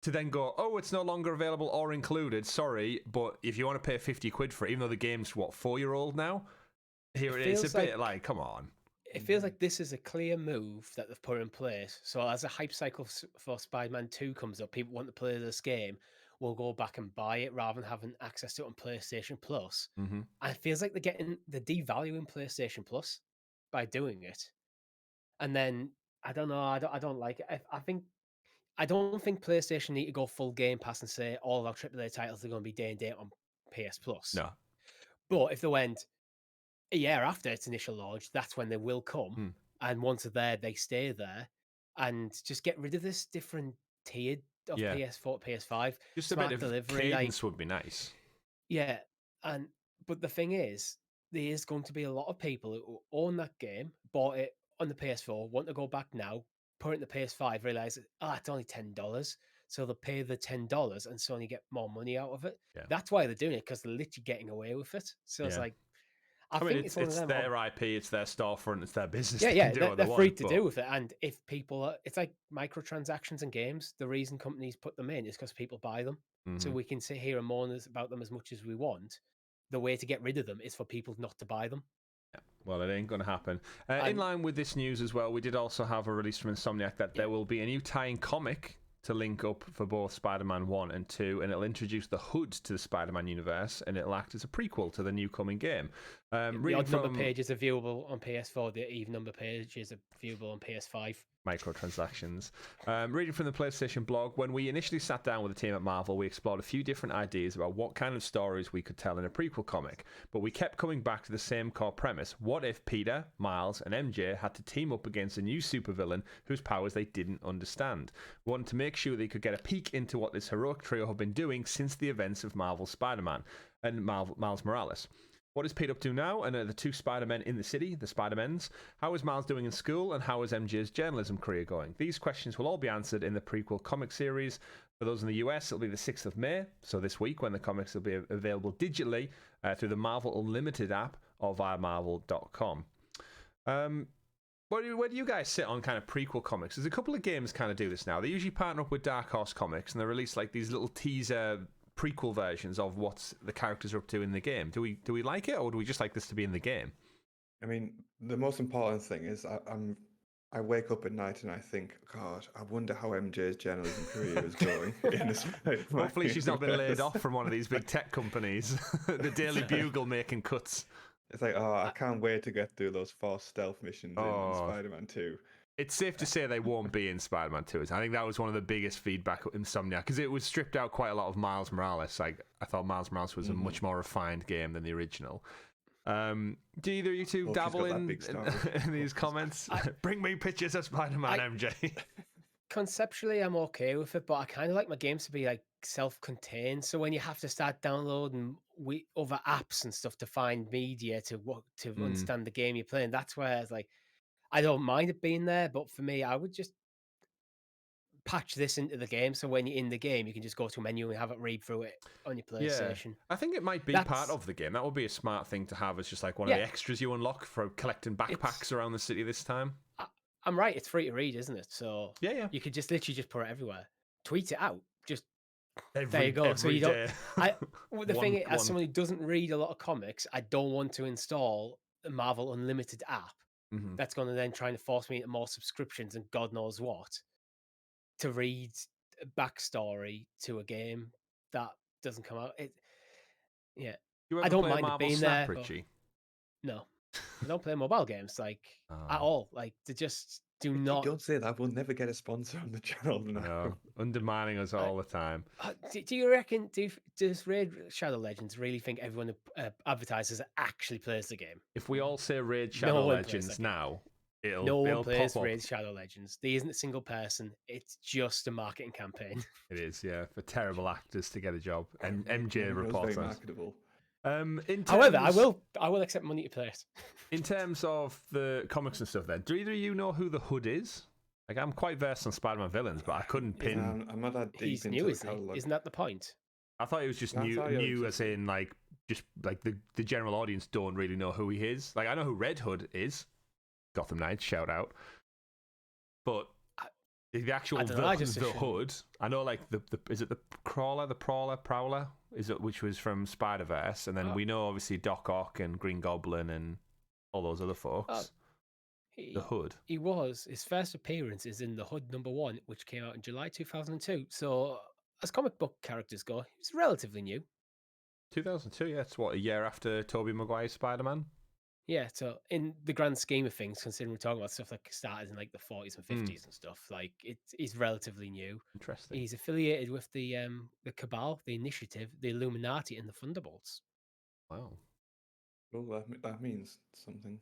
to then go, oh, it's no longer available or included, sorry, but if you want to pay 50 quid for it, even though the game's, 4-year-old now, here it is. It's a bit like, come on. It feels like this is a clear move that they've put in place. So as a hype cycle for Spider-Man 2 comes up, people want to play this game, will go back and buy it rather than having access to it on PlayStation Plus. And it feels like they're devaluing PlayStation Plus by doing it. And then I don't know, I don't like it. I don't think PlayStation need to go full Game Pass and say all of our AAA titles are going to be day and date on PS Plus. No. But if they went a year after its initial launch, that's when they will come. And once they're there, they stay there. and just get rid of this different tier of PS4 to PS5. Just a bit of delivery, cadence would be nice. Yeah, but the thing is, there is going to be a lot of people who own that game, bought it on the PS4, want to go back now, put it in the PS5, realize it's only $10, so they'll pay the $10 and suddenly get more money out of it. Yeah. That's why they're doing it, because they're literally getting away with it. So it's like, I mean, think it's one of them. Their IP, it's their storefront, it's their business. Yeah, they're free to do with it. And if people it's like microtransactions in games. The reason companies put them in is because people buy them. So we can sit here and moan about them as much as we want. The way to get rid of them is for people not to buy them. Yeah. Well, it ain't going to happen. In line with this news as well, we did also have a release from Insomniac that there will be a new tie-in comic to link up for both Spider-Man 1 and 2, and it'll introduce the Hood to the Spider-Man universe, and it'll act as a prequel to the new coming game. The odd number pages are viewable on PS4, the even number pages are viewable on PS5. Microtransactions. Reading from the PlayStation blog, when we initially sat down with the team at Marvel, we explored a few different ideas about what kind of stories we could tell in a prequel comic, but we kept coming back to the same core premise. What if Peter, Miles, and MJ had to team up against a new supervillain whose powers they didn't understand? We wanted to make sure they could get a peek into what this heroic trio have been doing since the events of Marvel's Spider-Man and Miles Morales. What is Pete up to now? And are the two Spider-Men in the city, the Spider-Mens? How is Miles doing in school? And how is MJ's journalism career going? These questions will all be answered in the prequel comic series. For those in the US, it'll be the 6th of May, so this week, when the comics will be available digitally through the Marvel Unlimited app or via marvel.com. Where do you guys sit on kind of prequel comics? There's a couple of games kind of do this now. They usually partner up with Dark Horse Comics, and they release like these little teaser prequel versions of what the characters are up to in the game. Do we like it, or do we just like this to be in the game? I mean, the most important thing is I wake up at night and I think, God, I wonder how MJ's journalism career is going. Hopefully she's not been laid off from one of these big tech companies. The Daily Bugle making cuts. It's like, I can't wait to get through those 4 stealth missions in Spider-Man 2. It's safe to say they won't be in Spider-Man 2. I think that was one of the biggest feedback in Insomniac, because it was stripped out quite a lot of Miles Morales. Like, I thought Miles Morales was a much more refined game than the original. Do either of you two dabble in these comments? Bring me pictures of Spider-Man, MJ. Conceptually, I'm okay with it, but I kind of like my games to be like self-contained. So when you have to start downloading other apps and stuff to find media to understand the game you're playing, that's where it's like, I don't mind it being there, but for me, I would just patch this into the game, so when you're in the game, you can just go to a menu and have it read through it on your PlayStation. Yeah. I think it might be part of the game. That would be a smart thing to have as just like one of the extras you unlock for collecting backpacks around the city this time. I'm right, it's free to read, isn't it? So you could just literally just put it everywhere. Tweet it out. Just there you go. So you don't. The thing is, as someone who doesn't read a lot of comics, I don't want to install the Marvel Unlimited app. That's going to then try to force me into more subscriptions and God knows what to read a backstory to a game that doesn't come out. I don't mind it being there. No, I don't play mobile games at all. Like, they just do not. Don't say that. We'll never get a sponsor on the channel now. Undermining us all the time. Do you reckon? Does Raid Shadow Legends really think everyone who advertises actually plays the game? If we all say Raid Shadow Legends now, no one plays Raid Shadow Legends. There isn't a single person. It's just a marketing campaign. It is, yeah, for terrible actors to get a job. And MJ reports very marketable. However, I will accept money to play it. In terms of the comics and stuff, then, do either of you know who the Hood is? Like, I'm quite versed on Spider-Man villains, but I couldn't pin. I'm not that deep. He's new, isn't that the point? I thought he was just new, as in like just like the general audience don't really know who he is. Like, I know who Red Hood is. Gotham Knights, shout out. But the actual the Hood, I know, like the is it the Prowler? Is it, which was from Spider-Verse, and then we know obviously Doc Ock and Green Goblin and all those other folks. The Hood. His first appearance is in The Hood #1, which came out in July 2002. So as comic book characters go, he's relatively new. 2002, yeah, it's what, a year after Tobey Maguire's Spider-Man? Yeah, so in the grand scheme of things, considering we're talking about stuff like started in like the 40s and 50s and stuff, like he's relatively new. Interesting. He's affiliated with the Cabal, the Initiative, the Illuminati, and the Thunderbolts. Wow. Well, that means something.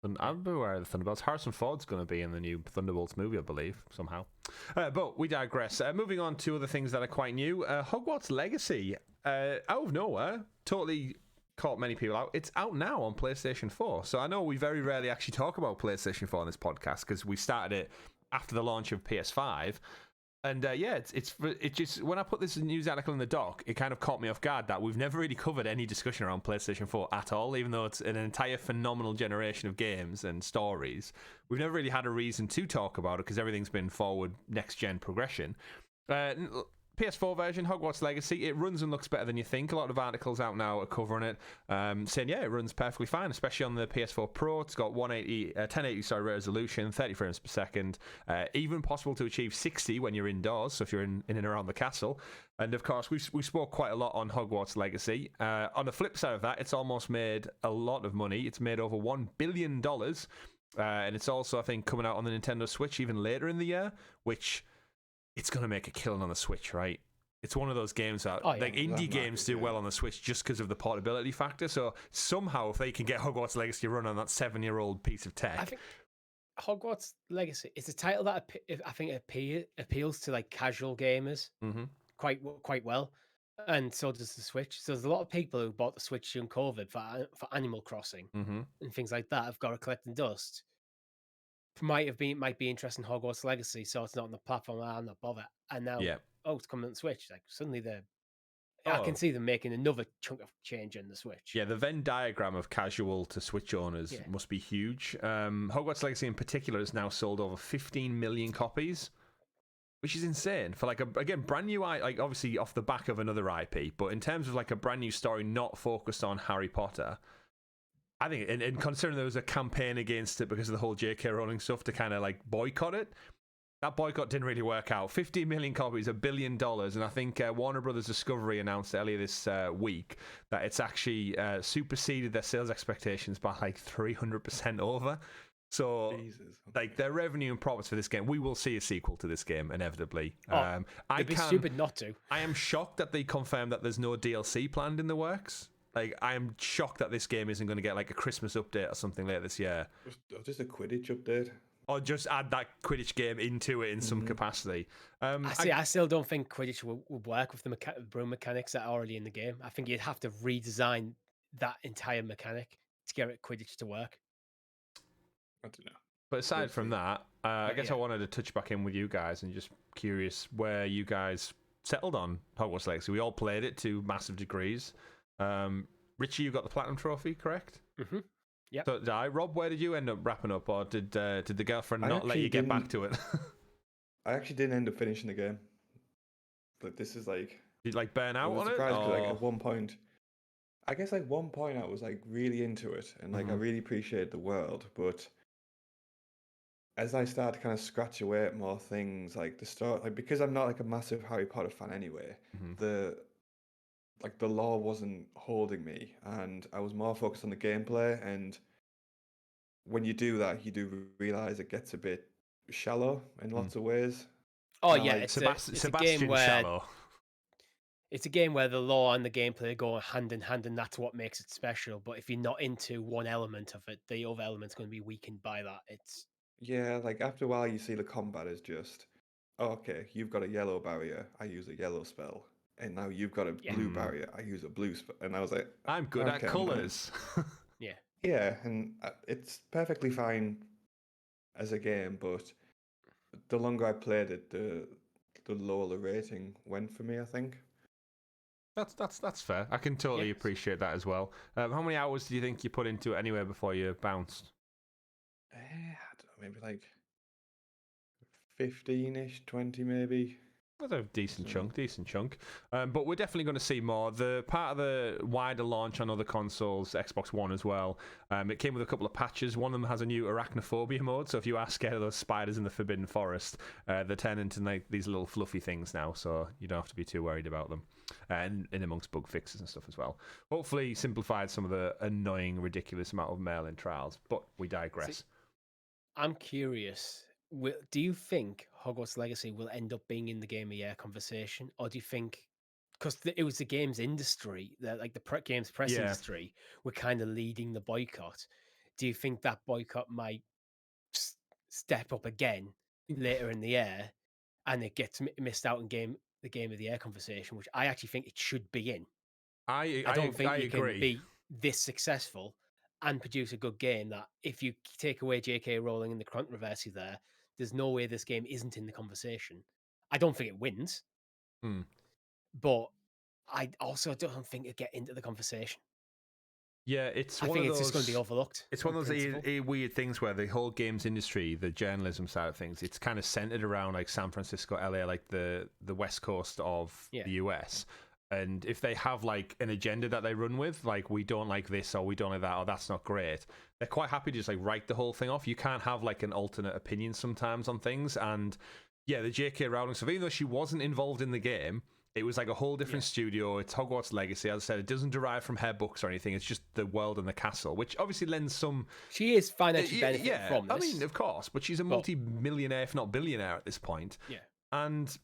And I'm aware of the Thunderbolts. Harrison Ford's going to be in the new Thunderbolts movie, I believe, somehow. But we digress. Moving on to other things that are quite new. Hogwarts Legacy, out of nowhere, totally caught many people out. It's out now on PlayStation 4. So I know we very rarely actually talk about PlayStation 4 on this podcast because we started it after the launch of PS5. And it's just when I put this news article in the doc, it kind of caught me off guard that we've never really covered any discussion around PlayStation 4 at all, even though it's an entire phenomenal generation of games and stories. We've never really had a reason to talk about it because everything's been forward next gen progression. PS4 version, Hogwarts Legacy, it runs and looks better than you think. A lot of articles out now are covering it, saying, it runs perfectly fine, especially on the PS4 Pro. It's got 1080 resolution, 30 frames per second, even possible to achieve 60 when you're indoors, so if you're in and around the castle. And of course, we spoke quite a lot on Hogwarts Legacy. On the flip side of that, it's almost made a lot of money. It's made over $1 billion, and it's also, I think, coming out on the Nintendo Switch even later in the year, which... it's going to make a killing on the Switch, right? It's one of those games that indie games do well on the Switch just because of the portability factor. So somehow, if they can get Hogwarts Legacy run on that 7-year-old piece of tech, I think Hogwarts Legacy is a title that I think appeals to like casual gamers quite well, and so does the Switch. So there's a lot of people who bought the Switch during COVID for Animal Crossing and things like that. Have got it collecting dust. Might be interested in Hogwarts Legacy, so it's not on the platform. I'm not bothered. And now, it's coming on the Switch. Like suddenly, I can see them making another chunk of change in the Switch. Yeah, the Venn diagram of casual to Switch owners must be huge. Hogwarts Legacy in particular has now sold over 15 million copies, which is insane for brand new. Obviously off the back of another IP, but in terms of like a brand new story not focused on Harry Potter. I think, and considering there was a campaign against it because of the whole J.K. Rowling stuff to kind of like boycott it, that boycott didn't really work out. 15 million copies, $1 billion, and I think Warner Brothers Discovery announced earlier this week that it's actually superseded their sales expectations by like 300% over. So, like their revenue and profits for this game, we will see a sequel to this game inevitably. It'd be stupid not to. I am shocked that they confirmed that there's no DLC planned in the works. Like, I am shocked that this game isn't going to get like a Christmas update or something later this year. Just a Quidditch update. Or just add that Quidditch game into it in some capacity. I still don't think Quidditch would work with the broom mechanics that are already in the game. I think you'd have to redesign that entire mechanic to get Quidditch to work. I don't know. But aside from that, I guess I wanted to touch back in with you guys and just curious where you guys settled on Hogwarts Legacy. We all played it to massive degrees. Richie, you got the Platinum Trophy, correct? Mm-hmm. Yeah. So did I. Rob, where did you end up wrapping up, or did the girlfriend not let you get back to it? I actually didn't end up finishing the game. But this is like... Did you like burn out on it? Like at one point... I guess like one point I was like really into it and like I really appreciated the world, but as I started to kind of scratch away at more things, like the story, like because I'm not like a massive Harry Potter fan anyway, the lore wasn't holding me, and I was more focused on the gameplay. And when you do that, you do realize it gets a bit shallow in lots of ways. Oh yeah, it's a game where shallow. It's a game where the lore and the gameplay go hand in hand, and that's what makes it special. But if you're not into one element of it, the other element's going to be weakened by that. Like after a while, you see the combat is just, okay, you've got a yellow barrier, I use a yellow spell. And now you've got a blue barrier, I use a blue spell. And I was like... I'm good at colours. Yeah. Yeah, and it's perfectly fine as a game, but the longer I played it, the lower the rating went for me, I think. That's fair. I can totally appreciate that as well. How many hours do you think you put into it anyway before you bounced? I don't know, maybe like 15-ish, 20 maybe. That's a decent chunk. But we're definitely going to see more. The part of the wider launch on other consoles, Xbox One as well, it came with a couple of patches. One of them has a new arachnophobia mode, so if you are scared of those spiders in the Forbidden Forest, they turn into like these little fluffy things now, so you don't have to be too worried about them. And in amongst bug fixes and stuff as well. Hopefully simplified some of the annoying, ridiculous amount of mail-in trials, but we digress. See, I'm curious. Do you think Hogwarts Legacy will end up being in the Game of the Year conversation, or do you think, because it was the games industry, the games press industry, were kind of leading the boycott? do you think that boycott might step up again later in the year, and it gets missed out in the game of the year conversation, which I actually think it should be in. I don't think you agree. can be this successful and produce a good game that if you take away J.K. Rowling and the controversy there's no way this game isn't in the conversation. I don't think it wins, but I also don't think it get into the conversation. Yeah, I think it's just going to be overlooked. It's one of those weird things where the whole games industry, the journalism side of things, it's kind of centered around like San Francisco, LA, like the west coast of the US. And if they have like an agenda that they run with, like we don't like this or we don't like that or that's not great, they're quite happy to just like write the whole thing off. You can't have like an alternate opinion sometimes on things. And yeah, the J.K. Rowling stuff, even though she wasn't involved in the game, it was like a whole different studio. It's Hogwarts Legacy. As I said, it doesn't derive from her books or anything. It's just the world and the castle, which obviously lends some... She is financially benefiting from this. I mean, of course, but she's a multi-millionaire, if not billionaire at this point. Yeah. And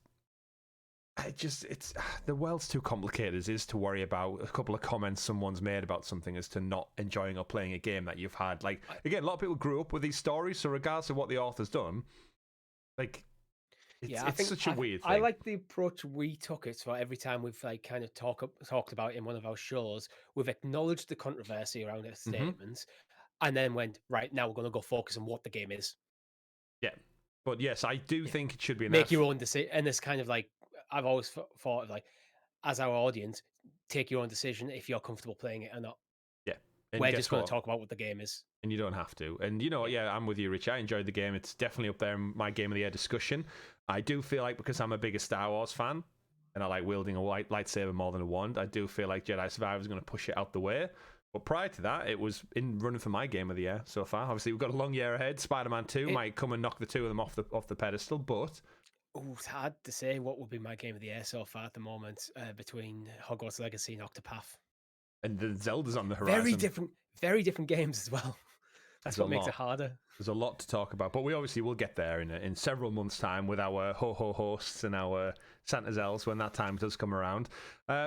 it's the world's too complicated as is to worry about a couple of comments someone's made about something as to not enjoying or playing a game that you've had. Like, again, a lot of people grew up with these stories, so regardless of what the author's done, like... It's such a weird thing. I like the approach we took it. So every time we've like kind of talked about it in one of our shows, we've acknowledged the controversy around her statements, and then went right now. We're going to go focus on what the game is. Yeah, but yes, I do think it should be make your own decision. And it's kind of like I've always thought of like as our audience, take your own decision if you're comfortable playing it or not. Yeah, and we're just going to talk about what the game is. And you don't have to. And you know, I'm with you, Rich. I enjoyed the game. It's definitely up there in my game of the year discussion. I do feel like because I'm a bigger Star Wars fan and I like wielding a lightsaber more than a wand, I do feel like Jedi Survivor is going to push it out the way. But prior to that, it was in running for my game of the year so far. Obviously, we've got a long year ahead. Spider-Man 2 might come and knock the two of them off the pedestal, but... it's hard to say what would be my game of the year so far at the moment between Hogwarts Legacy and Octopath. And the Zelda's on the horizon. Very different games as well. That's what makes it harder. There's a lot to talk about, but we obviously will get there in several months' time with our ho-ho hosts and our Santa's elves when that time does come around.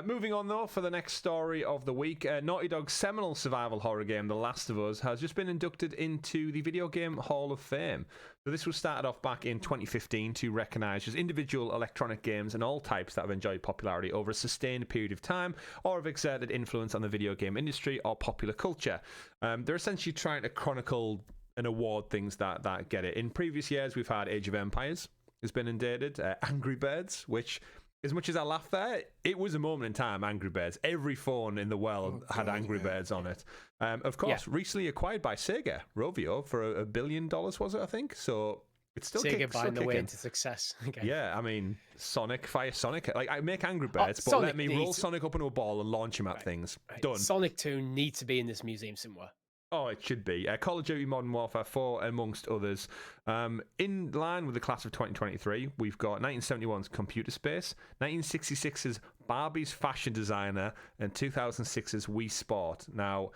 Moving on, though, for the next story of the week, Naughty Dog's seminal survival horror game, The Last of Us, has just been inducted into the Video Game Hall of Fame. So this was started off back in 2015 to recognise just individual electronic games and all types that have enjoyed popularity over a sustained period of time or have exerted influence on the video game industry or popular culture. They're essentially trying to chronicle and award things that get it. In previous years, we've had Age of Empires has been indicted, Angry Birds, which, as much as I laugh there, it was a moment in time, Angry Birds. Every phone in the world had Angry Birds on it. Of course, recently acquired by Sega, Rovio, for $1 billion, was it, I think? So it's still Sega buying the way into success. Okay. Yeah, I mean, Fire Sonic. Like, I make Angry Birds, but let me roll Sonic up into a ball and launch him at things. Done. Sonic 2 needs to be in this museum somewhere. Oh, it should be. Call of Duty Modern Warfare 4, amongst others. In line with the class of 2023, we've got 1971's Computer Space, 1966's Barbie's Fashion Designer, and 2006's Wii Sport. Now,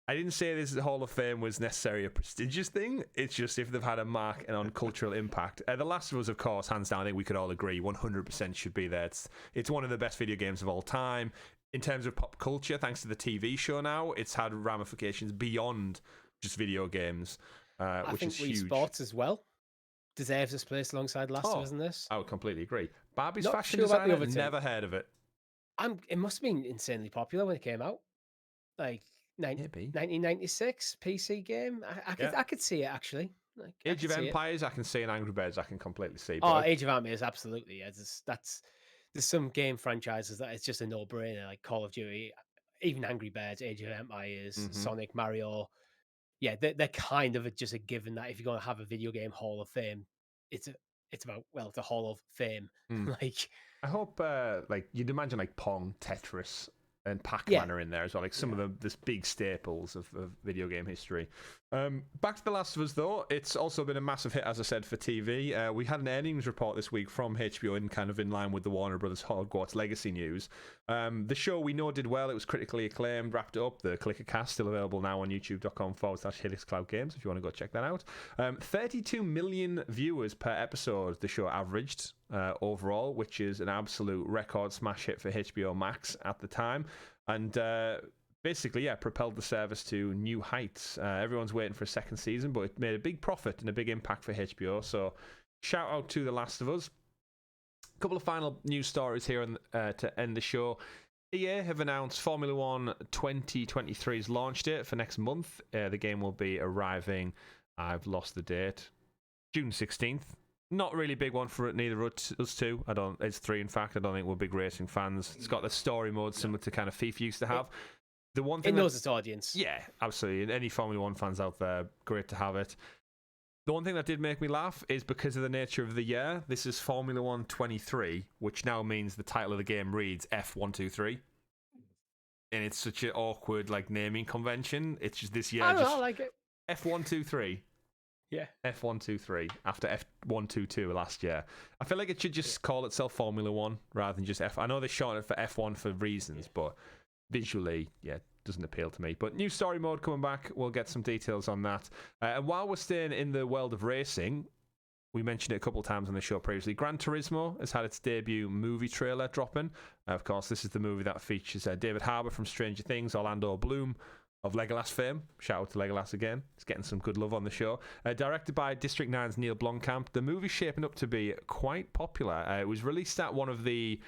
I didn't say this Hall of Fame was necessarily a prestigious thing. It's just if they've had a mark and on cultural impact. The Last of Us, of course, hands down, I think we could all agree, 100% should be there. It's one of the best video games of all time. In terms of pop culture, thanks to the TV show now, it's had ramifications beyond just video games, which is huge. I think Wii Sports as well deserves this place alongside Last of Us in this. I would completely agree. Barbie's Fashion Designer, never heard of it. It must have been insanely popular when it came out. Like 1996 PC game. I could see it actually. Like, Age of Empires, I can see, and Angry Birds, I can completely see. Age of Empires, absolutely. Yeah, there's some game franchises that it's just a no-brainer, like Call of Duty, even Angry Birds, Age of Empires, Sonic, Mario. Yeah, they're kind of just a given that if you're going to have a video game Hall of Fame, it's about the Hall of Fame. Like, I hope like you'd imagine like Pong, Tetris, and Pac-Man are in there as well, like some of the big staples of video game history. Back to The Last of Us, though. It's also been a massive hit, as I said, for TV. We had an earnings report this week from HBO in line with the Warner Brothers Hogwarts Legacy news. The show we know did well. It was critically acclaimed, wrapped up. The Clicker Cast still available now on youtube.com/Helix Cloud Games if you want to go check that out. 32 million viewers per episode the show averaged overall, which is an absolute record smash hit for HBO Max at the time. And basically, yeah, propelled the service to new heights. Everyone's waiting for a second season, but it made a big profit and a big impact for HBO. So, shout out to The Last of Us. A couple of final news stories here to end the show. EA have announced Formula 1 2023's launch date for next month. The game will be arriving, I've lost the date, June 16th. Not really big one for neither us two. It's 3 in fact. I don't think we're big racing fans. It's got the story mode similar to kind of FIFA used to have. The one thing it knows its audience. Yeah, absolutely. And any Formula 1 fans out there, great to have it. The one thing that did make me laugh is because of the nature of the year. This is Formula 1 23, which now means the title of the game reads F123. And it's such an awkward naming convention. It's just this year. I like it. F123. Yeah. F123 after F122 last year. I feel like it should just call itself Formula 1 rather than just F. I know they shortened it for F1 for reasons, but visually, doesn't appeal to me. But new story mode coming back. We'll get some details on that. And while we're staying in the world of racing, we mentioned it a couple of times on the show previously. Gran Turismo has had its debut movie trailer dropping. Of course, this is the movie that features David Harbour from Stranger Things, Orlando Bloom of Legolas fame. Shout out to Legolas again. He's getting some good love on the show. Directed by District 9's Neil Blomkamp. The movie's shaping up to be quite popular. It was released at one of the...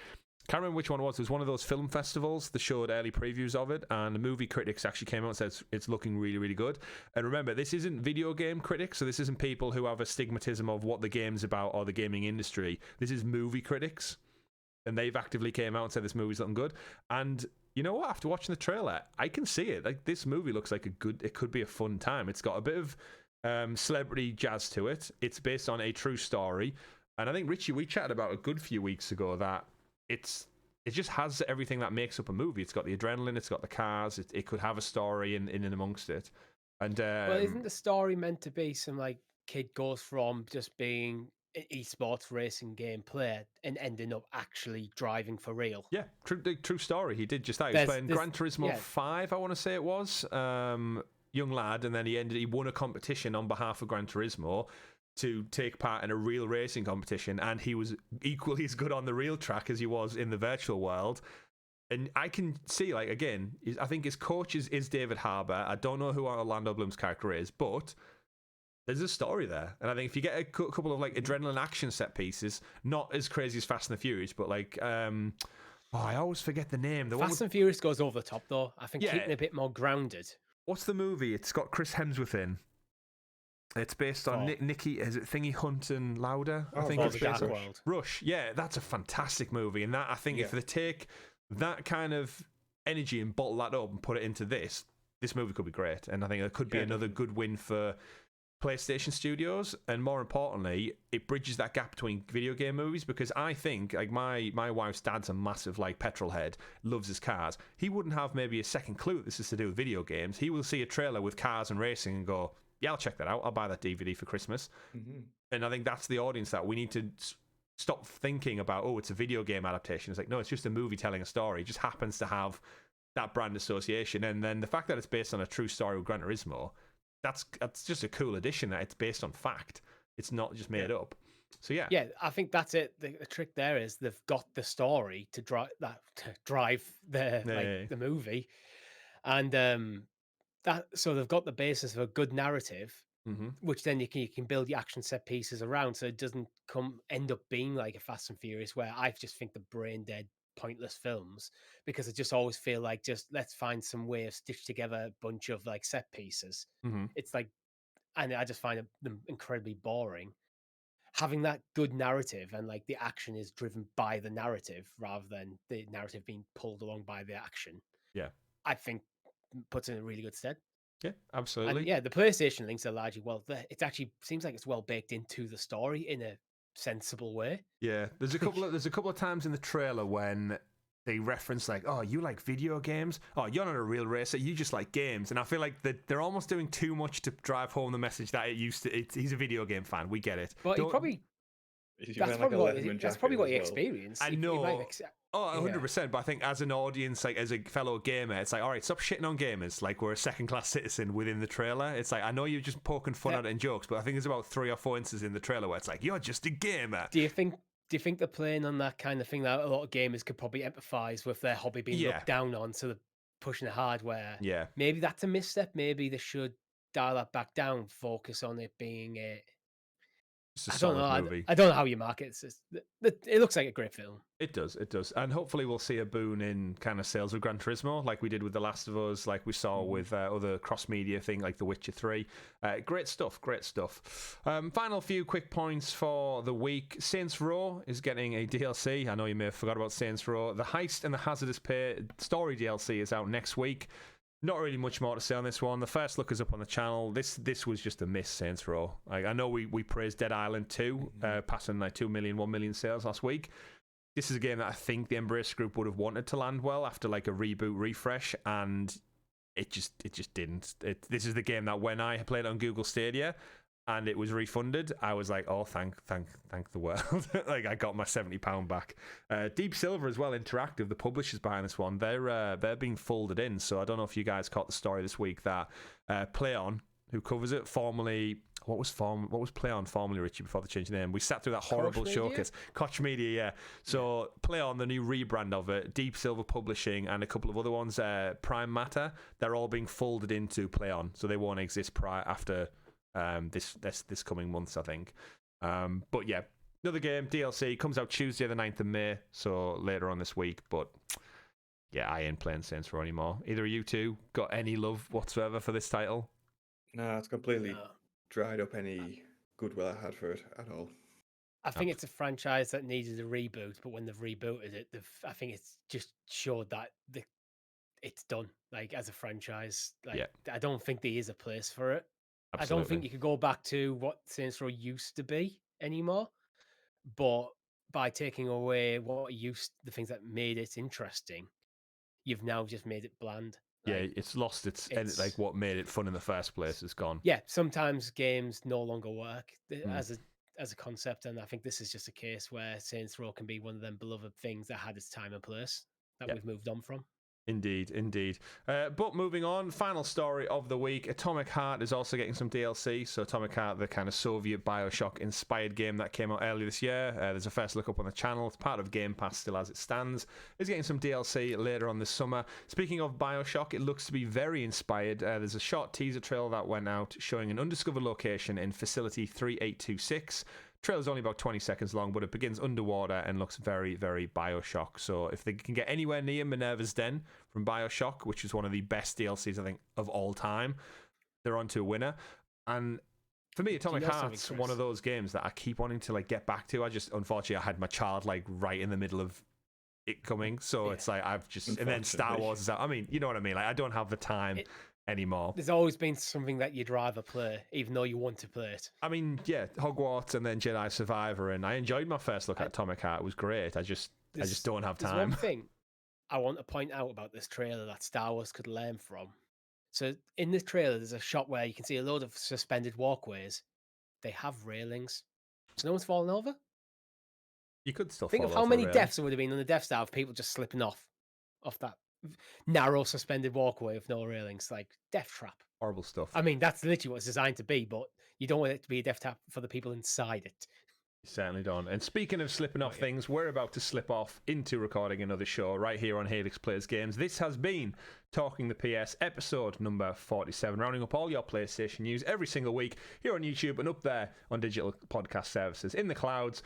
Can't remember which one it was. It was one of those film festivals that showed early previews of it, and the movie critics actually came out and said it's looking really, really good. And remember, this isn't video game critics, so this isn't people who have a stigmatism of what the game's about or the gaming industry. This is movie critics, and they've actively came out and said this movie's looking good. And you know what? After watching the trailer, I can see it. Like, this movie looks like it could be a fun time. It's got a bit of celebrity jazz to it. It's based on a true story, and I think Richie, we chatted about a good few weeks ago that it just has everything that makes up a movie. It's got the adrenaline, it's got the cars, it could have a story in and amongst it. And well, isn't the story meant to be some kid goes from just being an esports racing game player and ending up actually driving for real? Yeah, true story. He did just that. He was playing Gran Turismo 5, I want to say it was. Young lad, and then he won a competition on behalf of Gran Turismo to take part in a real racing competition, and he was equally as good on the real track as he was in the virtual world. And I can see, I think his coach is David Harbour. I don't know who Orlando Bloom's character is, but there's a story there. And I think if you get a couple of adrenaline action set pieces, not as crazy as Fast and the Furious, but I always forget the name. Fast and Furious goes over the top though. I think keeping it a bit more grounded. What's the movie? It's got Chris Hemsworth in. It's based on Nicky, is it Thingy Hunt and Lauder? I think it's based on Rush. Yeah, that's a fantastic movie. And that, I think, if they take that kind of energy and bottle that up and put it into this movie could be great. And I think it could be another good win for PlayStation Studios. And more importantly, it bridges that gap between video game movies, because I think, my wife's dad's a massive petrol head, loves his cars. He wouldn't have maybe a second clue that this is to do with video games. He will see a trailer with cars and racing and go, yeah, I'll check that out. I'll buy that DVD for Christmas. Mm-hmm. And I think that's the audience that we need to stop thinking about, it's a video game adaptation. It's no, it's just a movie telling a story. It just happens to have that brand association. And then the fact that it's based on a true story with Gran Turismo, that's just a cool addition, that it's based on fact. It's not just made up. So, yeah. Yeah, I think that's it. The trick there is they've got the story to drive the movie. And so they've got the basis of a good narrative, which then you can build your action set pieces around, so it doesn't end up being like a Fast and Furious, where I just think the brain dead, pointless films, because I just always feel like just let's find some way of stitch together a bunch of set pieces. It's and I just find them incredibly boring. Having that good narrative and the action is driven by the narrative rather than the narrative being pulled along by the action. Yeah, I think puts it in a really good stead. Yeah, absolutely. And the PlayStation links are largely it actually seems like it's well baked into the story in a sensible way. Yeah, there's a couple of times in the trailer when they reference oh, you like video games? Oh, you're not a real racer. You just like games. And I feel like they're almost doing too much to drive home the message that he's a video game fan. We get it. Well, that's probably what he experienced. I know. 100%, but I think as an audience, as a fellow gamer, it's all right, stop shitting on gamers we're a second-class citizen within the trailer. It's I know you're just poking fun at it in jokes, but I think there's about 3 or 4 instances in the trailer where it's you're just a gamer. Do you think they're playing on that kind of thing that a lot of gamers could probably empathise with their hobby being looked down on, so pushing the hardware. Yeah. Maybe that's a misstep. Maybe they should dial that back down, focus on it being a... It's a solid movie. I don't know how you market it. It looks like a great film. It does. And hopefully we'll see a boon in kind of sales of Gran Turismo, like we did with The Last of Us, like we saw with other cross-media thing like The Witcher 3. Great stuff. Final few quick points for the week. Saints Row is getting a DLC. I know you may have forgot about Saints Row. The Heist and the Hazardous Pay story DLC is out next week. Not really much more to say on this one. The first look is up on the channel. This was just a miss, Saints Row. I know we praised Dead Island 2, passing like 2 million, 1 million sales last week. This is a game that I think the Embrace Group would have wanted to land well after like a reboot refresh, and it just didn't. This is the game that when I played it on Google Stadia and it was refunded, I was like, oh, thank the world. Like I got my £70 back. Deep Silver as well, Interactive, the publishers behind this one, they're being folded in. So I don't know if you guys caught the story this week that PlayOn, who covers it, formerly... What was PlayOn formerly, Richie, before they changed the name? We sat through that horrible showcase. Koch Media, yeah. So PlayOn, the new rebrand of it, Deep Silver Publishing, and a couple of other ones, Prime Matter, they're all being folded into PlayOn. So they won't exist after this coming months, I think. But yeah, another game, DLC, comes out Tuesday the 9th of May, so later on this week. But yeah, I ain't playing Saints Row anymore. Either of you two got any love whatsoever for this title? No, it's completely... dried up any goodwill I had for it at all. I think it's a franchise that needed a reboot, but when they've rebooted it, I think it's just showed that it's done. Like as a franchise, I don't think there is a place for it. Absolutely. I don't think you could go back to what Saints Row used to be anymore. But by taking away the things that made it interesting, you've now just made it bland. Yeah, it's lost its like what made it fun in the first place is gone. Yeah, sometimes games no longer work as a concept, and I think this is just a case where Saints Row can be one of them beloved things that had its time and place that we've moved on from. Indeed. But moving on, final story of the week. Atomic Heart is also getting some DLC. So Atomic Heart, the kind of Soviet Bioshock-inspired game that came out earlier this year. There's a first look up on the channel. It's part of Game Pass still as it stands. It's getting some DLC later on this summer. Speaking of Bioshock, it looks to be very inspired. There's a short teaser trailer that went out showing an undiscovered location in Facility 3826. Trailer's only about 20 seconds long, but it begins underwater and looks very, very Bioshock. So if they can get anywhere near Minerva's Den from Bioshock, which is one of the best DLCs, I think, of all time, they're on to a winner. And for me, Atomic Heart's one of those games that I keep wanting to like get back to. Unfortunately, I had my child like right in the middle of it coming. So it's like and then Star Wars is out. I mean, you know what I mean? Like I don't have the time anymore. There's always been something that you'd rather play, even though you want to play it. I mean, yeah, Hogwarts and then Jedi Survivor, and I enjoyed my first look at Atomic Heart. It was great. I just don't have time. There's one thing I want to point out about this trailer that Star Wars could learn from. So in this trailer, there's a shot where you can see a load of suspended walkways. They have railings. So no one's fallen over? You could still think of how many deaths there would have been on the Death Star of people just slipping off that narrow suspended walkway with no railings, like death trap. Horrible stuff. I mean, that's literally what it's designed to be, but you don't want it to be a death trap for the people inside it. You certainly don't. And speaking of slipping off things, we're about to slip off into recording another show right here on Helix Plays Games. This has been Talking the PS, episode number 47, rounding up all your PlayStation news every single week here on YouTube and up there on digital podcast services in the clouds.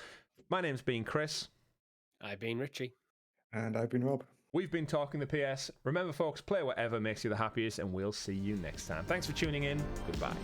My name's been Chris. I've been Richie. And I've been Rob. We've been Talking the PS. Remember, folks, play whatever makes you the happiest, and we'll see you next time. Thanks for tuning in. Goodbye.